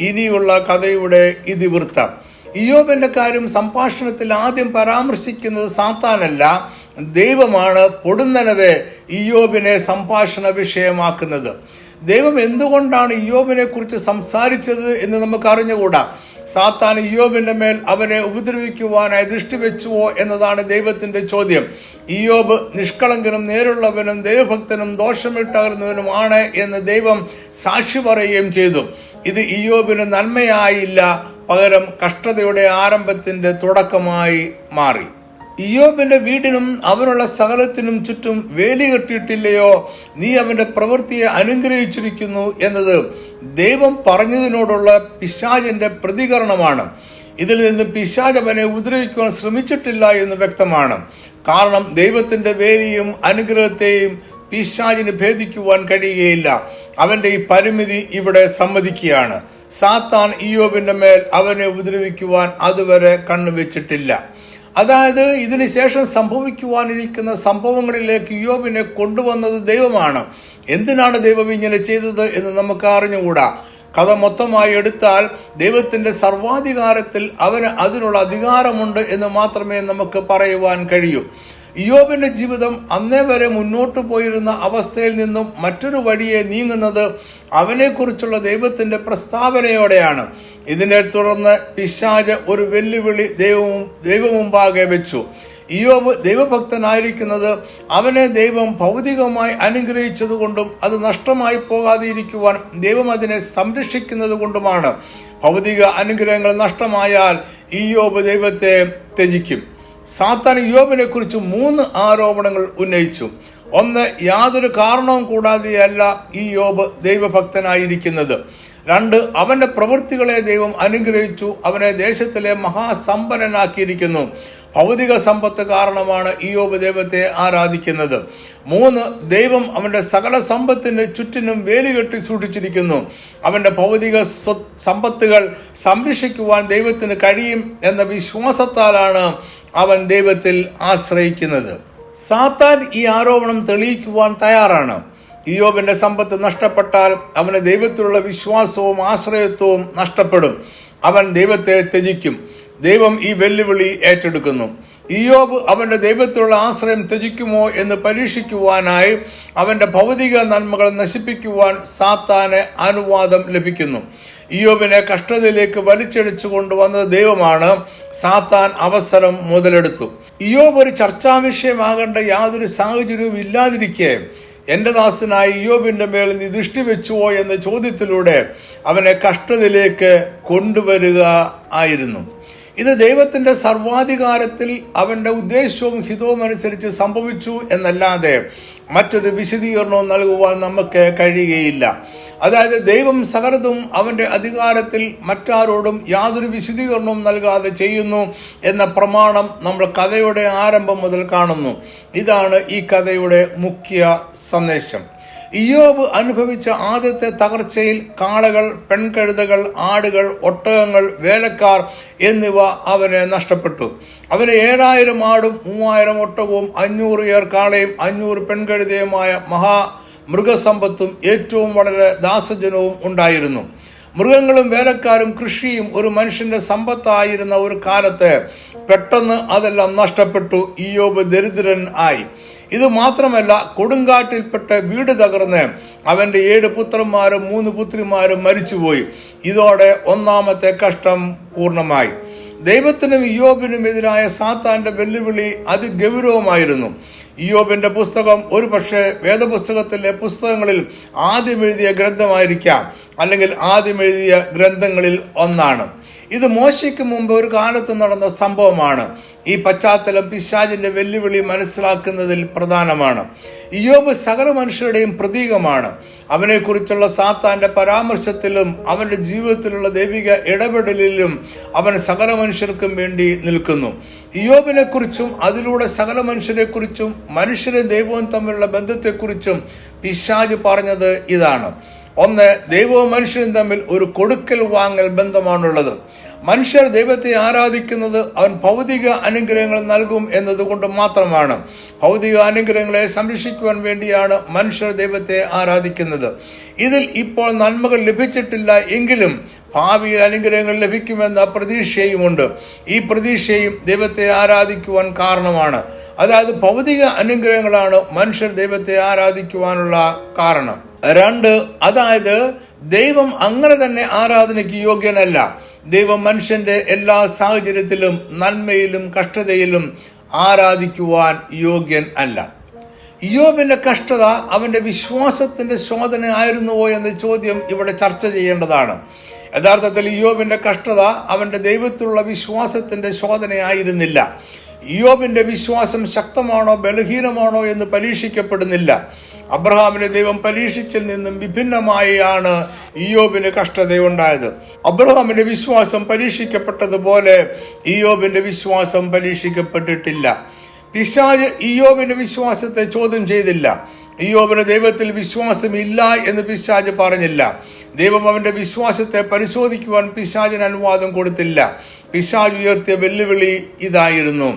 ഇനിയുള്ള കഥയുടെ ഇതിവൃത്തം. ഇയ്യോബിന്റെ കാര്യം സംഭാഷണത്തിൽ ആദ്യം പരാമർശിക്കുന്നത് സാത്താനല്ല, ദൈവമാണ് പൊടുന്നനവേ ഇയ്യോബിനെ സംഭാഷണ വിഷയമാക്കുന്നത്. ദൈവം എന്തുകൊണ്ടാണ് ഇയ്യോബിനെ കുറിച്ച് സംസാരിച്ചത് എന്ന് നമുക്ക് അറിഞ്ഞുകൂടാ. സാത്താൻ ഇയ്യോബിന്റെ മേൽ അവനെ ഉപദ്രവിക്കുവാനായി ദൃഷ്ടി വെച്ചുവോ എന്നതാണ് ദൈവത്തിന്റെ ചോദ്യം. ഇയ്യോബ് നിഷ്കളങ്കനും നേരുള്ളവനും ദൈവഭക്തനും ദോഷമിട്ടകലുന്നവനുമാണ് എന്ന് ദൈവം സാക്ഷി പറയുകയും ചെയ്തു. ഇത് ഇയ്യോബിന് നന്മയായില്ല, പകരം കഷ്ടതയുടെ ആരംഭത്തിന്റെ തുടക്കമായി മാറി. ഇയ്യോബിന്റെ വീടിനും അവനുള്ള സകലത്തിനും ചുറ്റും വേലി കെട്ടിയിട്ടില്ലയോ? നീ അവന്റെ പ്രവൃത്തിയെ അനുഗ്രഹിച്ചിരിക്കുന്നു എന്നത് ദൈവം പറഞ്ഞതിനോടുള്ള പിശാചിന്റെ പ്രതികരണമാണ്. ഇതിൽ നിന്ന് പിശാച് അവനെ ഉപദ്രവിക്കുവാൻ ശ്രമിച്ചിട്ടില്ല എന്ന് വ്യക്തമാണ്. കാരണം ദൈവത്തിന്റെ വേലിയും അനുഗ്രഹത്തെയും പിശാചിന് ഭേദിക്കുവാൻ കഴിയുകയില്ല. അവന്റെ ഈ പരിമിതി ഇവിടെ സമ്മതിക്കുകയാണ്. സാത്താൻ ഇയ്യോബിന്റെ മേൽ അവനെ ഉപദ്രവിക്കുവാൻ അതുവരെ കണ്ണുവെച്ചിട്ടില്ല. അതായത് ഇതിനു ശേഷം സംഭവിക്കുവാനിരിക്കുന്ന സംഭവങ്ങളിലേക്ക് ഇയ്യോബിനെ കൊണ്ടുവന്നത് ദൈവമാണ്. എന്തിനാണ് ദൈവം ഇങ്ങനെ ചെയ്തത് എന്ന് നമുക്ക് അറിഞ്ഞുകൂടാ. കഥ മൊത്തമായി എടുത്താൽ ദൈവത്തിന്റെ സർവാധികാരത്തിൽ അവന് അതിനുള്ള അധികാരമുണ്ട് എന്ന് മാത്രമേ നമുക്ക് പറയുവാൻ കഴിയൂ. ഇയ്യോബിന്റെ ജീവിതം അന്നേ വരെ മുന്നോട്ട് പോയിരുന്ന അവസ്ഥയിൽ നിന്നും മറ്റൊരു വഴിയെ നീങ്ങുന്നത് അവനെക്കുറിച്ചുള്ള ദൈവത്തിന്റെ പ്രസ്താവനയോടെയാണ്. ഇതിനെ തുടർന്ന് പിശാച് ഒരു വെല്ലുവിളി ദൈവമുമ്പാകെ വെച്ചു. ഇയ്യോബ് ദൈവഭക്തനായിരിക്കുന്നത് അവനെ ദൈവം ഭൗതികമായി അനുഗ്രഹിച്ചതുകൊണ്ടും അത് നഷ്ടമായി പോകാതിരിക്കുവാൻ ദൈവം അതിനെ സംരക്ഷിക്കുന്നത് കൊണ്ടുമാണ്. ഭൗതിക അനുഗ്രഹങ്ങൾ നഷ്ടമായാൽ ഇയ്യോബ് ദൈവത്തെ ത്യജിക്കും. സാത്താൻ ഇയ്യോബിനെ കുറിച്ച് 3 ആരോപണങ്ങൾ ഉന്നയിച്ചു. 1, യാതൊരു കാരണവും കൂടാതെയല്ല ഇയ്യോബ് ദൈവഭക്തനായിരിക്കുന്നത്. 2, അവന്റെ പ്രവൃത്തികളെ ദൈവം അനുഗ്രഹിച്ചു, അവനെ ദേശത്തിലെ മഹാസമ്പന്നനാക്കിയിരിക്കുന്നു. ഭൗതിക സമ്പത്ത് കാരണമാണ് ഇയ്യോബ് ദൈവത്തെ ആരാധിക്കുന്നത്. 3, ദൈവം അവന്റെ സകല സമ്പത്തിന് ചുറ്റിനും വേലി കെട്ടി സൂക്ഷിച്ചിരിക്കുന്നു. അവന്റെ ഭൗതിക സമ്പത്തുകൾ സംരക്ഷിക്കുവാൻ ദൈവത്തിന് കഴിയും എന്ന വിശ്വാസത്താലാണ് അവൻ ദൈവത്തിൽ ആശ്രയിക്കുന്നത്. സാത്താൻ ഈ ആരോപണം തെളിയിക്കുവാൻ തയ്യാറാണ്. ഇയ്യോബിന്റെ സമ്പത്ത് നഷ്ടപ്പെട്ടാൽ അവന് ദൈവത്തിലുള്ള വിശ്വാസവും ആശ്രയത്വവും നഷ്ടപ്പെടും. അവൻ ദൈവത്തെ ത്യജിക്കും. ദൈവം ഈ വെല്ലുവിളി ഏറ്റെടുക്കുന്നു. ഇയ്യോബ് അവന്റെ ദൈവത്തിലുള്ള ആശ്രയം ത്യജിക്കുമോ എന്ന് പരീക്ഷിക്കുവാനായി അവന്റെ ഭൗതിക നന്മകൾ നശിപ്പിക്കുവാൻ സാത്താന് അനുവാദം ലഭിക്കുന്നു. ഇയ്യോബിനെ കഷ്ടതയിലേക്ക് വലിച്ചടിച്ചു കൊണ്ടുവന്നത് ദൈവമാണ്. സാത്താൻ അവസരം മുതലെടുത്തു. ഇയ്യോബ് ഒരു ചർച്ചാ വിഷയമാകേണ്ട യാതൊരു സാഹചര്യവും ഇല്ലാതിരിക്കെ എന്റെ ദാസനായ ഇയ്യോബിന്റെ മേൽ നീ ദൃഷ്ടി വെച്ചുവോ എന്ന ചോദ്യത്തിലൂടെ അവനെ കഷ്ടതയിലേക്ക് കൊണ്ടുവരിക ആയിരുന്നു. ഇത് ദൈവത്തിന്റെ സർവാധികാരത്തിൽ അവന്റെ ഉദ്ദേശവും ഹിതവും അനുസരിച്ച് സംഭവിച്ചു എന്നല്ലാതെ മറ്റൊരു വിശദീകരണവും നൽകുവാൻ നമുക്ക് കഴിയുകയില്ല. അതായത് ദൈവം സകലതും അവന്റെ അധികാരത്തിൽ മറ്റാരോടും യാതൊരു വിശദീകരണവും നൽകാതെ ചെയ്യുന്നു എന്ന പ്രമാണം നമ്മൾ കഥയുടെ ആരംഭം മുതൽ കാണുന്നു. ഇതാണ് ഈ കഥയുടെ മുഖ്യ സന്ദേശം. ഇയ്യോബ് അനുഭവിച്ച ആദ്യത്തെ തകർച്ചയിൽ കാളകൾ, പെൺകഴുതകൾ, ആടുകൾ, ഒട്ടകങ്ങൾ, വേലക്കാർ എന്നിവ അവന് നഷ്ടപ്പെട്ടു. അവന് 7000 ആടും 3000 ഒട്ടകവും 500 ഏർക്കാളയും 500 പെൺകഴുതയുമായ മൃഗസമ്പത്തും ഏറ്റവും വളരെ ദാസജനവും ഉണ്ടായിരുന്നു. മൃഗങ്ങളും വേലക്കാരും കൃഷിയും ഒരു മനുഷ്യന്റെ സമ്പത്തായിരുന്ന ഒരു കാലത്ത് പെട്ടെന്ന് അതെല്ലാം നഷ്ടപ്പെട്ടു. ഇയ്യോബ് ദരിദ്രൻ ആയി. ഇത് മാത്രമല്ല, കൊടുങ്കാറ്റിൽപ്പെട്ട് വീട് തകർന്ന് അവന്റെ 7 പുത്രന്മാരും 3 പുത്രിമാരും മരിച്ചുപോയി. ഇതോടെ ഒന്നാമത്തെ കഷ്ടം പൂർണ്ണമായി. ദൈവത്തിനും ഇയ്യോബിനും എതിരായ സാത്താന്റെ വെല്ലുവിളി അതിഗൗരവമായിരുന്നു. ഇയ്യോബിന്റെ പുസ്തകം ഒരു പക്ഷേ വേദപുസ്തകത്തിലെ പുസ്തകങ്ങളിൽ ആദ്യം എഴുതിയ ഗ്രന്ഥമായിരിക്കാം, അല്ലെങ്കിൽ ആദ്യം എഴുതിയ ഗ്രന്ഥങ്ങളിൽ ഒന്നാണ്. ഇത് മോശയ്ക്ക് മുമ്പ് ഒരു കാലത്ത് നടന്ന സംഭവമാണ്. ഈ പശ്ചാത്തലം പിശാചിന്റെ വെല്ലുവിളി മനസ്സിലാക്കുന്നതിൽ പ്രധാനമാണ്. ഇയ്യോബ് സകല മനുഷ്യരുടെയും പ്രതീകമാണ്. അവനെക്കുറിച്ചുള്ള സാത്താന്റെ പരാമർശത്തിലും അവന്റെ ജീവിതത്തിലുള്ള ദൈവിക ഇടപെടലിലും അവൻ സകല മനുഷ്യർക്കും വേണ്ടി നിൽക്കുന്നു. ഇയ്യോബിനെ കുറിച്ചും അതിലൂടെ സകല മനുഷ്യരെക്കുറിച്ചും മനുഷ്യരും ദൈവവും തമ്മിലുള്ള ബന്ധത്തെക്കുറിച്ചും പിശാച് പറഞ്ഞത് ഇതാണ്. ഒന്ന്, ദൈവവും മനുഷ്യരും തമ്മിൽ ഒരു കൊടുക്കൽ വാങ്ങൽ ബന്ധമാണുള്ളത്. മനുഷ്യർ ദൈവത്തെ ആരാധിക്കുന്നത് അവൻ ഭൗതിക അനുഗ്രഹങ്ങൾ നൽകും എന്നതുകൊണ്ട് മാത്രമാണ്. ഭൗതിക അനുഗ്രഹങ്ങളെ സംരക്ഷിക്കുവാൻ വേണ്ടിയാണ് മനുഷ്യർ ദൈവത്തെ ആരാധിക്കുന്നത്. ഇതിൽ ഇപ്പോൾ നന്മകൾ ലഭിച്ചിട്ടില്ല എങ്കിലും ഭാവി അനുഗ്രഹങ്ങൾ ലഭിക്കുമെന്ന പ്രതീക്ഷയുമുണ്ട്. ഈ പ്രതീക്ഷയും ദൈവത്തെ ആരാധിക്കുവാൻ കാരണമാണ്. അതായത് ഭൗതിക അനുഗ്രഹങ്ങളാണ് മനുഷ്യർ ദൈവത്തെ ആരാധിക്കുവാനുള്ള കാരണം. 2, അതായത് ദൈവം അങ്ങനെ തന്നെ ആരാധനയ്ക്ക് യോഗ്യനല്ല. ദൈവം മനുഷ്യന്റെ എല്ലാ സാഹചര്യത്തിലും നന്മയിലും കഷ്ടതയിലും ആരാധിക്കുവാൻ യോഗ്യൻ അല്ല. ഇയ്യോബിന്റെ കഷ്ടത അവന്റെ വിശ്വാസത്തിന്റെ ശോധന ആയിരുന്നുവോ എന്ന ചോദ്യം ഇവിടെ ചർച്ച ചെയ്യേണ്ടതാണ്. യഥാർത്ഥത്തിൽ ഇയ്യോബിന്റെ കഷ്ടത അവന്റെ ദൈവത്തിലുള്ള വിശ്വാസത്തിന്റെ ശോധനയായിരുന്നില്ല. ഇയ്യോബിന്റെ വിശ്വാസം ശക്തമാണോ ബലഹീനമാണോ എന്ന് പരീക്ഷിക്കപ്പെടുന്നില്ല. അബ്രഹാമിനെ ദൈവം പരീക്ഷിച്ചിൽ നിന്നും വിഭിന്നമായാണ് ഇയ്യോബിന് കഷ്ടതയുണ്ടായത്. അബ്രഹാമിന്റെ വിശ്വാസം പരീക്ഷിക്കപ്പെട്ടതുപോലെ ഇയ്യോബിന്റെ വിശ്വാസം പരീക്ഷിക്കപ്പെട്ടിട്ടില്ല. പിശാച് ഇയ്യോബിന്റെ വിശ്വാസത്തെ ചോദ്യം ചെയ്തില്ല. ഇയ്യോബിന് ദൈവത്തിൽ വിശ്വാസമില്ല എന്ന് പിശാച് പറഞ്ഞില്ല. ദൈവം അവന്റെ വിശ്വാസത്തെ പരിശോധിക്കുവാൻ പിശാചിന് അനുവാദം കൊടുത്തില്ല. പിശാച് ഉയർത്തിയ വെല്ലുവിളി ഇതായിരുന്നു.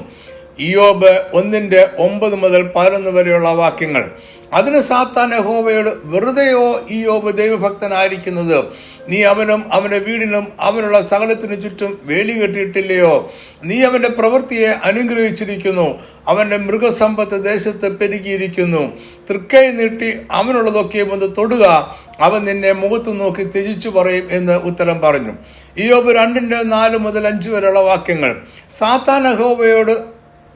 ഇയ്യോബ് 1:9 മുതൽ 11 വരെയുള്ള വാക്യങ്ങൾ. അതിന് സാത്താൻ യഹോവയോട്, വെറുതെയോ ഇയ്യോബ് ദൈവഭക്തനായിരിക്കുന്നത്? നീ അവനും അവന്റെ വീടിനും അവനുള്ള സകലത്തിനു ചുറ്റും വേലി കെട്ടിയിട്ടില്ലയോ? നീ അവന്റെ പ്രവൃത്തിയെ അനുഗ്രഹിച്ചിരിക്കുന്നു. അവന്റെ മൃഗസമ്പത്ത് ദേശത്ത് പെരുകിയിരിക്കുന്നു. തൃക്കൈ നീട്ടി അവനുള്ളതൊക്കെയും ഒന്ന് തൊടുക, അവൻ നിന്നെ മുഖത്തു നോക്കി ത്യജിച്ചു പറയും എന്ന് ഉത്തരം പറഞ്ഞു. ഇയ്യോബ് 2:4 മുതൽ 5 വരെയുള്ള വാക്യങ്ങൾ. സാത്താൻ യഹോവയോട്,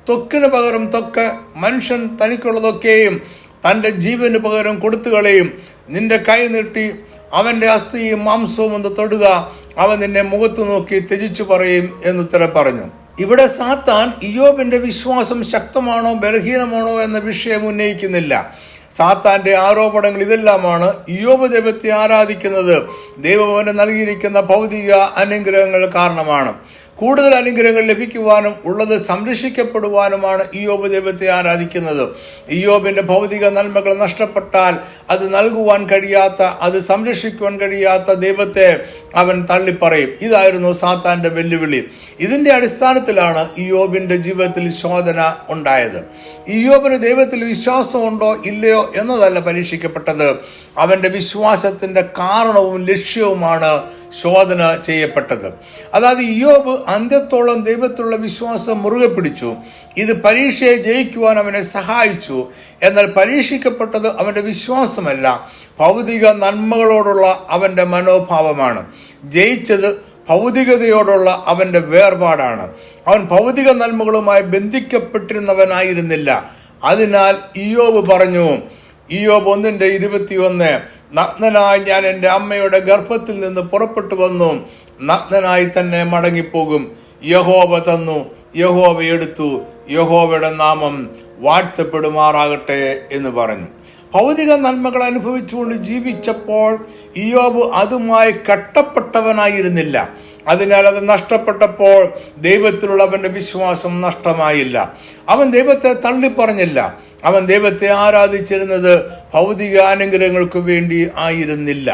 ത്വക്കിന് പകരം ത്വക്ക്, മനുഷ്യൻ തനിക്കുള്ളതൊക്കെയും തൻ്റെ ജീവന് പകരം കൊടുത്തു കളയും. നിന്റെ കൈ നീട്ടി അവന്റെ അസ്ഥിയും മാംസവും ഒന്ന് തൊടുക, അവൻ നിന്നെ മുഖത്തു നോക്കി ത്യജിച്ചു പറയും എന്നുത്തരം പറഞ്ഞു. ഇവിടെ സാത്താൻ ഇയ്യോബിന്റെ വിശ്വാസം ശക്തമാണോ ബലഹീനമാണോ എന്ന വിഷയം ഉന്നയിക്കുന്നില്ല. സാത്താന്റെ ആരോപണങ്ങൾ ഇതെല്ലാമാണ്. ഇയ്യോബ് ദൈവത്തെ ആരാധിക്കുന്നത് ദൈവം അവന് നൽകിയിരിക്കുന്ന ഭൗതിക അനുഗ്രഹങ്ങൾ കാരണമാണ്. കൂടുതൽ അനുഗ്രഹങ്ങൾ ലഭിക്കുവാനും ഉള്ളത് സംരക്ഷിക്കപ്പെടുവാനുമാണ് ഇയ്യോബ് ദൈവത്തെ ആരാധിക്കുന്നത്. ഇയ്യോബിന്റെ ഭൗതിക നന്മകൾ നഷ്ടപ്പെട്ടാൽ അത് നൽകുവാൻ കഴിയാത്ത, അത് സംരക്ഷിക്കുവാൻ കഴിയാത്ത ദൈവത്തെ അവൻ തള്ളിപ്പറയും. ഇതായിരുന്നു സാത്താന്റെ വെല്ലുവിളി. ഇതിന്റെ അടിസ്ഥാനത്തിലാണ് ഇയ്യോബിന്റെ ജീവിതത്തിൽ ശോധന ഉണ്ടായത്. ഇയ്യോബിന് ദൈവത്തിൽ വിശ്വാസമുണ്ടോ ഇല്ലയോ എന്നതല്ല പരീക്ഷിക്കപ്പെട്ടത്. അവന്റെ വിശ്വാസത്തിന്റെ കാരണവും ലക്ഷ്യവുമാണ് ശോധന ചെയ്യപ്പെട്ടത്. അതായത് ഇയ്യോബ് അന്ത്യത്തോളം ദൈവത്തിലുള്ള വിശ്വാസം മുറുകെ പിടിച്ചു. ഇത് പരീക്ഷയെ ജയിക്കുവാൻ അവനെ സഹായിച്ചു. എന്നാൽ പരീക്ഷിക്കപ്പെട്ടത് അവന്റെ വിശ്വാസമല്ല, ഭൗതിക നന്മകളോടുള്ള അവന്റെ മനോഭാവമാണ്. ജയിച്ചത് ഭൗതികതയോടുള്ള അവന്റെ വേർപാടാണ്. അവൻ ഭൗതിക നന്മകളുമായി ബന്ധിക്കപ്പെട്ടിരുന്നവനായിരുന്നില്ല. അതിനാൽ ഇയ്യോബ് പറഞ്ഞു, ഇയ്യോബ് 1:21, നഗ്നനായി ഞാൻ എൻ്റെ അമ്മയുടെ ഗർഭത്തിൽ നിന്ന് പുറപ്പെട്ടു വന്നു, നഗ്നനായി തന്നെ മടങ്ങിപ്പോകും. യഹോവ തന്നു, യഹോവ എടുത്തു, യഹോവയുടെ നാമം വാഴ്ത്തപ്പെടുമാറാകട്ടെ എന്ന് പറഞ്ഞു. ഭൗതിക നന്മകൾ അനുഭവിച്ചുകൊണ്ട് ജീവിച്ചപ്പോൾ ഇയ്യോബ് അതുമായി കെട്ടപ്പെട്ടവനായിരുന്നില്ല. അതിനാൽ അത് നഷ്ടപ്പെട്ടപ്പോൾ ദൈവത്തിലുള്ള അവന്റെ വിശ്വാസം നഷ്ടമായില്ല. അവൻ ദൈവത്തെ തള്ളിപ്പറഞ്ഞില്ല. അവൻ ദൈവത്തെ ആരാധിച്ചിരുന്നത് ഭൗതിക അനുഗ്രഹങ്ങൾക്ക് വേണ്ടി ആയിരുന്നില്ല.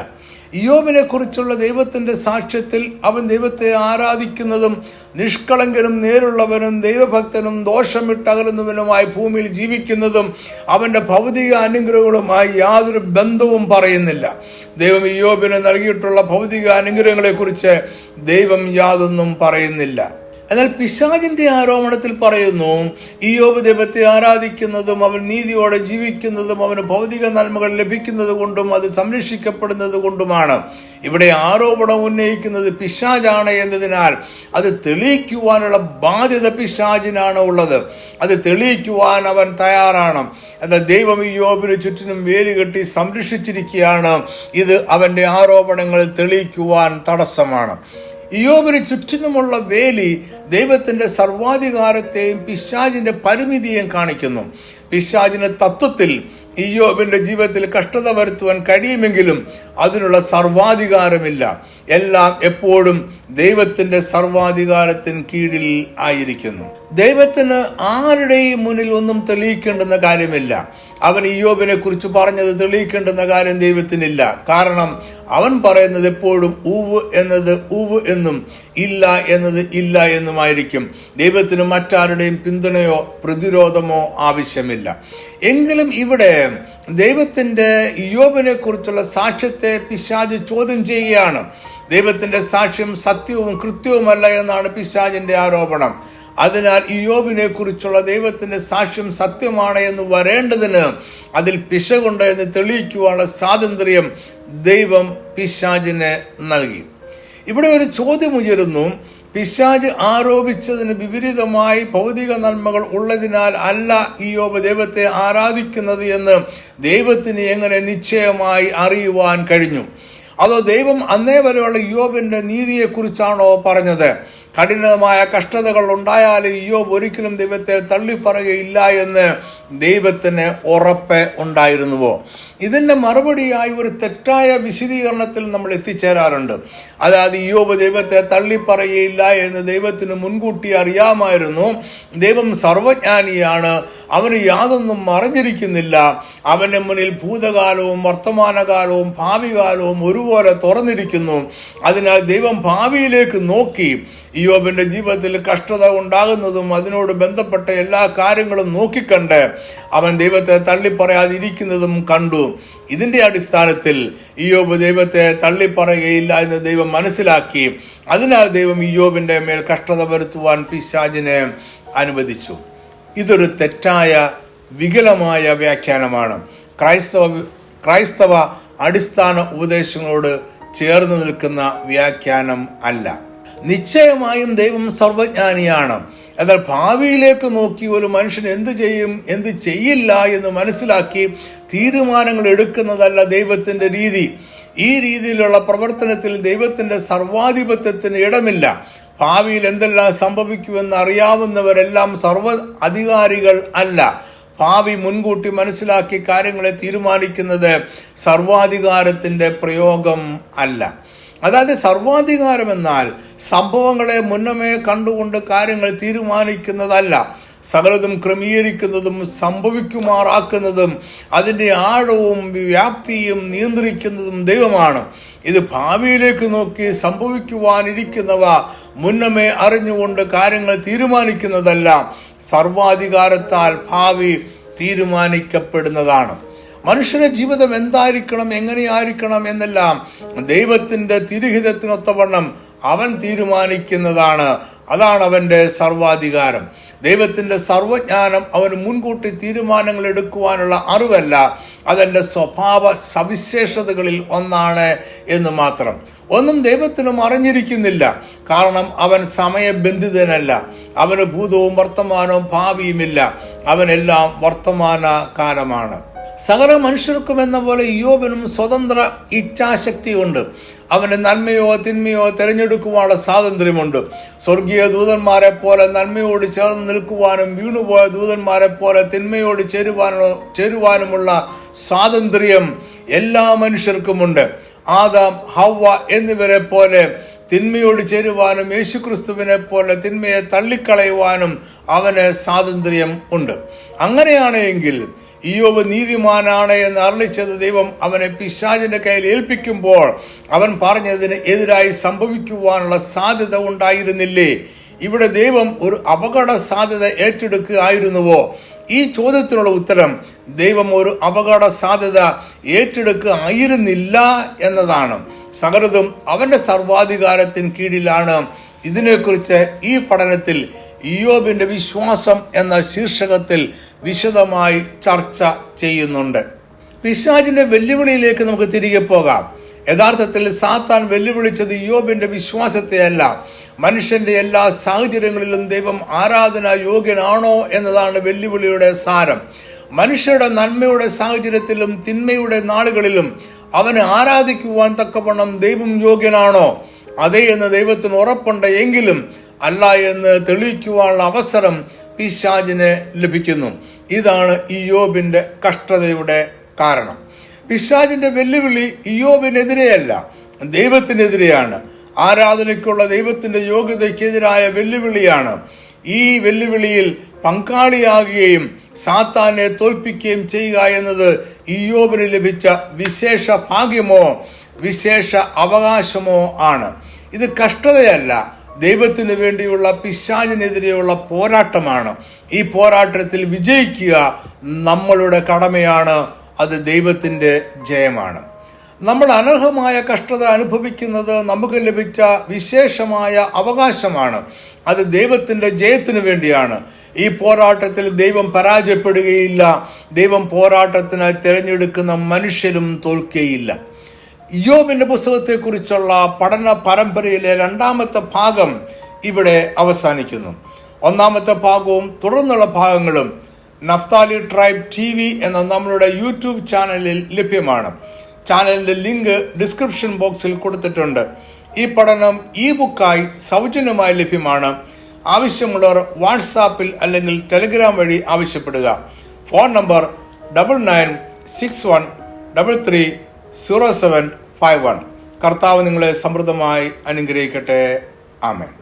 ഇയ്യോബിനെ കുറിച്ചുള്ള ദൈവത്തിന്റെ സാക്ഷ്യത്തിൽ അവൻ ദൈവത്തെ ആരാധിക്കുന്നതും നിഷ്കളങ്കനും നേരുള്ളവനും ദൈവഭക്തനും ദോഷമിട്ടകലുന്നവനുമായി ഭൂമിയിൽ ജീവിക്കുന്നതും അവന്റെ ഭൗതിക അനുഗ്രഹങ്ങളുമായി യാതൊരു ബന്ധവും പറയുന്നില്ല. ദൈവം ഇയ്യോബിന് നൽകിയിട്ടുള്ള ഭൗതിക അനുഗ്രഹങ്ങളെ കുറിച്ച് ദൈവം യാതൊന്നും പറയുന്നില്ല. എന്നാൽ പിശാചിന്റെ ആരോപണത്തിൽ പറയുന്നു, ഇയ്യോബ് ദൈവത്തെ ആരാധിക്കുന്നതും അവൻ നീതിയോടെ ജീവിക്കുന്നതും അവന് ഭൗതിക നന്മകൾ ലഭിക്കുന്നത് കൊണ്ടും അത് സംരക്ഷിക്കപ്പെടുന്നത് കൊണ്ടുമാണ്. ഇവിടെ ആരോപണം ഉന്നയിക്കുന്നത് പിശാചാണ് എന്നതിനാൽ അത് തെളിയിക്കുവാനുള്ള ബാധ്യത പിശാചിനാണ് ഉള്ളത്. അത് തെളിയിക്കുവാൻ അവൻ തയ്യാറാണ്. എന്നാൽ ദൈവം ഇയ്യോബിന് ചുറ്റിനും വേലികെട്ടി സംരക്ഷിച്ചിരിക്കുകയാണ്. ഇത് അവന്റെ ആരോപണങ്ങൾ തെളിയിക്കുവാൻ തടസ്സമാണ്. ഇയ്യോബിന് ചുറ്റിനുമുള്ള വേലി ദൈവത്തിന്റെ സർവാധികാരത്തെയും പിശാചിന്റെ പരിമിതിയെയും കാണിക്കുന്നു. പിശാചിന്റെ തത്വത്തിൽ ഇയ്യോബിന്റെ ജീവിതത്തിൽ കഷ്ടത വരുത്തുവാൻ കഴിയുമെങ്കിലും അതിനുള്ള സർവാധികാരമില്ല. എല്ലാം എപ്പോഴും ദൈവത്തിന്റെ സർവാധികാരത്തിന് കീഴിൽ ആയിരിക്കുന്നു. ദൈവത്തിന് ആരുടെയും മുന്നിൽ ഒന്നും തെളിയിക്കേണ്ടുന്ന കാര്യമില്ല. അവൻ ഇയ്യോബിനെ കുറിച്ച് പറഞ്ഞത് തെളിയിക്കേണ്ടുന്ന കാര്യം ദൈവത്തിനില്ല. കാരണം അവൻ പറയുന്നത് എപ്പോഴും ഊവ് എന്നത് ഊവ് എന്നും ഇല്ല എന്നത് ഇല്ല എന്നുമായിരിക്കും. ദൈവത്തിന് മറ്റാരുടെയും പിന്തുണയോ പ്രതിരോധമോ ആവശ്യമില്ല. എങ്കിലും ഇവിടെ ദൈവത്തിന്റെ ഇയ്യോബിനെ കുറിച്ചുള്ള സാക്ഷ്യത്തെ പിശാച് ചോദ്യം ചെയ്യുകയാണ്. ദൈവത്തിന്റെ സാക്ഷ്യം സത്യവും കൃത്യവുമല്ല എന്നാണ് പിശാചിന്റെ ആരോപണം. അതിനാൽ ഇയ്യോബിനെ കുറിച്ചുള്ള ദൈവത്തിന്റെ സാക്ഷ്യം സത്യമാണ് എന്ന് വരേണ്ടതിന് അതിൽ പിശകുണ്ട് എന്ന് തെളിയിക്കുവാനുള്ള സ്വാതന്ത്ര്യം ദൈവം പിശാചിന് നൽകി. ഇവിടെ ഒരു ചോദ്യം ഉയരുന്നു. പിശാച് ആരോപിച്ചതിന് വിപരീതമായി ഭൗതിക നന്മകൾ ഉള്ളതിനാൽ അല്ല ഇയ്യോബ് ദൈവത്തെ ആരാധിക്കുന്നത് എന്ന് ദൈവത്തിന് എങ്ങനെ നിശ്ചയമായി അറിയുവാൻ കഴിഞ്ഞു? അതോ ദൈവം അന്നേ വരെയുള്ള ഇയ്യോബിന്റെ നീതിയെക്കുറിച്ചാണോ പറഞ്ഞത്? കഠിനമായ കഷ്ടതകൾ ഉണ്ടായാലും ഇയ്യോബ് ഒരിക്കലും ദൈവത്തെ തള്ളിപ്പറയുകയില്ല എന്ന് ദൈവത്തിന് ഉറപ്പ് ഉണ്ടായിരുന്നുവോ? ഇതിന്റെ മറുപടിയായി ഒരു തെറ്റായ വിശദീകരണത്തിൽ നമ്മൾ എത്തിച്ചേരാറുണ്ട്. അതായത് ഇയ്യോബ് ദൈവത്തെ തള്ളിപ്പറയുകയില്ല എന്ന് ദൈവത്തിന് മുൻകൂട്ടി അറിയാമായിരുന്നു. ദൈവം സർവജ്ഞാനിയാണ്, അവന് യാതൊന്നും മറഞ്ഞിരിക്കുന്നില്ല. അവന്റെ മുന്നിൽ ഭൂതകാലവും വർത്തമാനകാലവും ഭാവികാലവും ഒരുപോലെ തുറന്നിരിക്കുന്നു. അതിനാൽ ദൈവം ഭാവിയിലേക്ക് നോക്കി ഇയ്യോബിന്റെ ജീവിതത്തിൽ കഷ്ടത ഉണ്ടാകുന്നതും അതിനോട് ബന്ധപ്പെട്ട എല്ലാ കാര്യങ്ങളും നോക്കിക്കണ്ട് അവൻ ദൈവത്തെ തള്ളിപ്പറയാതിരിക്കുന്നതും കണ്ടു. ഇതിന്റെ അടിസ്ഥാനത്തിൽ ഇയ്യോബ് ദൈവത്തെ തള്ളിപ്പറയുകയില്ല എന്ന് ദൈവം മനസ്സിലാക്കി. അതിനാൽ ദൈവം ഇയ്യോബിന്റെ മേൽ കഷ്ടത വരുത്തുവാൻ പിശാചിനെ അനുവദിച്ചു. ഇതൊരു തെറ്റായ വികലമായ വ്യാഖ്യാനമാണ്. ക്രൈസ്തവ അടിസ്ഥാന ഉപദേശങ്ങളോട് ചേർന്ന് നിൽക്കുന്ന വ്യാഖ്യാനം അല്ല. നിശ്ചയമായും ദൈവം സർവജ്ഞാനിയാണ്. എന്നാൽ ഭാവിയിലേക്ക് നോക്കി ഒരു മനുഷ്യൻ എന്ത് ചെയ്യും എന്ത് ചെയ്യില്ല എന്ന് മനസ്സിലാക്കി തീരുമാനങ്ങൾ എടുക്കുന്നതല്ല ദൈവത്തിന്റെ രീതി. ഈ രീതിയിലുള്ള പ്രവർത്തനത്തിൽ ദൈവത്തിന്റെ സർവാധിപത്യത്തിന് ഇടമില്ല. ഭാവിയിൽ എന്തെല്ലാം സംഭവിക്കുമെന്ന് അറിയാവുന്നവരെല്ലാം സർവ അധികാരികൾ അല്ല. ഭാവി മുൻകൂട്ടി മനസ്സിലാക്കി കാര്യങ്ങളെ തീരുമാനിക്കുന്നത് സർവാധികാരത്തിന്റെ പ്രയോഗം അല്ല. അതായത് സർവാധികാരം എന്നാൽ സംഭവങ്ങളെ മുന്നമേ കണ്ടുകൊണ്ട് കാര്യങ്ങൾ തീരുമാനിക്കുന്നതല്ല. സകലതും ക്രമീകരിക്കുന്നതും സംഭവിക്കുമാറാക്കുന്നതും അതിൻ്റെ ആഴവും വ്യാപ്തിയും നിയന്ത്രിക്കുന്നതും ദൈവമാണ്. ഇത് ഭാവിയിലേക്ക് നോക്കി സംഭവിക്കുവാനിരിക്കുന്നവ മുന്നമേ അറിഞ്ഞുകൊണ്ട് കാര്യങ്ങൾ തീരുമാനിക്കുന്നതല്ല. സർവാധികാരത്താൽ ഭാവി തീരുമാനിക്കപ്പെടുന്നതാണ്. മനുഷ്യന്റെ ജീവിതം എന്തായിരിക്കണം, എങ്ങനെയായിരിക്കണം എന്നെല്ലാം ദൈവത്തിന്റെ തിരുഹിതത്തിനൊത്തവണ്ണം അവൻ തീരുമാനിക്കുന്നതാണ്. അതാണ് അവന്റെ സർവാധികാരം. ദൈവത്തിന്റെ സർവജ്ഞാനം അവന് മുൻകൂട്ടി തീരുമാനങ്ങൾ എടുക്കുവാനുള്ള അറിവല്ല, അതെന്റെ സ്വഭാവ സവിശേഷതകളിൽ ഒന്നാണ് എന്ന് മാത്രം. ഒന്നും ദൈവത്തിനും അറിഞ്ഞിരിക്കുന്നില്ല, കാരണം അവൻ സമയബന്ധിതനല്ല. അവന് ഭൂതവും വർത്തമാനവും ഭാവിയുമില്ല, അവനെല്ലാം വർത്തമാന കാലമാണ്. സകല മനുഷ്യർക്കും എന്ന പോലെ ഇയ്യോബിനും സ്വതന്ത്ര ഇച്ഛാശക്തിയുണ്ട്. അവന് നന്മയോ തിന്മയോ തിരഞ്ഞെടുക്കുവാനുള്ള സ്വാതന്ത്ര്യമുണ്ട്. സ്വർഗീയ ദൂതന്മാരെ പോലെ നന്മയോട് ചേർന്ന് നിൽക്കുവാനും വീണുപോയ ദൂതന്മാരെ പോലെ തിന്മയോട് ചേരുവാനുമുള്ള സ്വാതന്ത്ര്യം എല്ലാ മനുഷ്യർക്കുമുണ്ട്. ആദാം, ഹവ്വ എന്നിവരെ പോലെ തിന്മയോട് ചേരുവാനും യേശുക്രിസ്തുവിനെ പോലെ തിന്മയെ തള്ളിക്കളയുവാനും അവന് സ്വാതന്ത്ര്യം ഉണ്ട്. അങ്ങനെയാണെങ്കിൽ ഇയ്യോബ് നീതിമാനാണ് എന്ന് അരുളിച്ചത് ദൈവം അവനെ പിശാചിന്റെ കയ്യിൽ ഏൽപ്പിക്കുമ്പോൾ അവൻ പറഞ്ഞതിന് എതിരായി സംഭവിക്കുവാനുള്ള സാധ്യത ഉണ്ടായിരുന്നില്ലേ? ഇവിടെ ദൈവം ഒരു അപകട സാധ്യത ഏറ്റെടുക്കുകയായിരുന്നുവോ? ഈ ചോദ്യത്തിനുള്ള ഉത്തരം ദൈവം ഒരു അപകട സാധ്യത ഏറ്റെടുക്കുകയായിരുന്നില്ല എന്നതാണ്. സകലതും അവന്റെ സർവാധികാരത്തിന് കീഴിലാണ്. ഇതിനെക്കുറിച്ച് ഈ പഠനത്തിൽ ഇയ്യോബിന്റെ വിശ്വാസം എന്ന ശീർഷകത്തിൽ വിശദമായി ചർച്ച ചെയ്യുന്നുണ്ട്. പിശാചിന്റെ വെല്ലുവിളിയിലേക്ക് നമുക്ക് തിരികെ പോകാം. യഥാർത്ഥത്തിൽ സാത്താൻ വെല്ലുവിളിച്ചത് ഇയ്യോബിന്റെ വിശ്വാസത്തെയല്ല, മനുഷ്യന്റെ എല്ലാ സാഹചര്യങ്ങളിലും ദൈവം ആരാധന യോഗ്യനാണോ എന്നതാണ് വെല്ലുവിളിയുടെ സാരം. മനുഷ്യരുടെ നന്മയുടെ സാഹചര്യത്തിലും തിന്മയുടെ നാളുകളിലും അവനെ ആരാധിക്കുവാൻ തക്കവണ്ണം ദൈവം യോഗ്യനാണോ? അതേ എന്ന് ദൈവത്തിന് ഉറപ്പുണ്ട്, എങ്കിലും അല്ല എന്ന് തെളിയിക്കുവാനുള്ള അവസരം പിശാചിന് ലഭിക്കുന്നു. ഇതാണ് ഇയ്യോബിന്റെ കഷ്ടതയുടെ കാരണം. പിശാചിന്റെ വെല്ലുവിളി ഇയ്യോബിനെതിരെയല്ല, ദൈവത്തിനെതിരെയാണ്. ആരാധനയ്ക്കുള്ള ദൈവത്തിന്റെ യോഗ്യതയ്ക്കെതിരായ വെല്ലുവിളിയാണ്. ഈ വെല്ലുവിളിയിൽ പങ്കാളിയാകുകയും സാത്താനെ തോൽപ്പിക്കുകയും ചെയ്യുക എന്നത് ഇയ്യോബിന് ലഭിച്ച വിശേഷ ഭാഗ്യമോ വിശേഷ അവകാശമോ ആണ്. ഇത് കഷ്ടതയല്ല, ദൈവത്തിന് വേണ്ടിയുള്ള പിശാചിനെതിരെയുള്ള പോരാട്ടമാണ്. ഈ പോരാട്ടത്തിൽ വിജയിക്കുക നമ്മളുടെ കടമയാണ്. അത് ദൈവത്തിൻ്റെ ജയമാണ്. നമ്മൾ അനർഹമായ കഷ്ടത അനുഭവിക്കുന്നത് നമുക്ക് ലഭിച്ച വിശേഷമായ അവകാശമാണ്. അത് ദൈവത്തിൻ്റെ ജയത്തിനു വേണ്ടിയാണ്. ഈ പോരാട്ടത്തിൽ ദൈവം പരാജയപ്പെടുകയില്ല. ദൈവം പോരാട്ടത്തിന് തിരഞ്ഞെടുക്കുന്ന മനുഷ്യരും തോൽക്കുകയില്ല. ഇയ്യോബിന്റെ പുസ്തകത്തെക്കുറിച്ചുള്ള പഠന പരമ്പരയിലെ രണ്ടാമത്തെ ഭാഗം ഇവിടെ അവസാനിക്കുന്നു. ഒന്നാമത്തെ ഭാഗവും തുടർന്നുള്ള ഭാഗങ്ങളും നഫ്താലി ട്രൈബ് TV എന്ന നമ്മളുടെ യൂട്യൂബ് ചാനലിൽ ലഭ്യമാണ്. ചാനലിന്റെ ലിങ്ക് ഡിസ്ക്രിപ്ഷൻ ബോക്സിൽ കൊടുത്തിട്ടുണ്ട്. ഈ പഠനം ബുക്കായി സൗജന്യമായി ലഭ്യമാണ്. ആവശ്യമുള്ളവർ വാട്സാപ്പിൽ അല്ലെങ്കിൽ ടെലിഗ്രാം വഴി ആവശ്യപ്പെടുക. Phone number 9961330751. കർത്താവ് നിങ്ങളെ സമൃദ്ധമായി അനുഗ്രഹിക്കട്ടെ. ആമേൻ.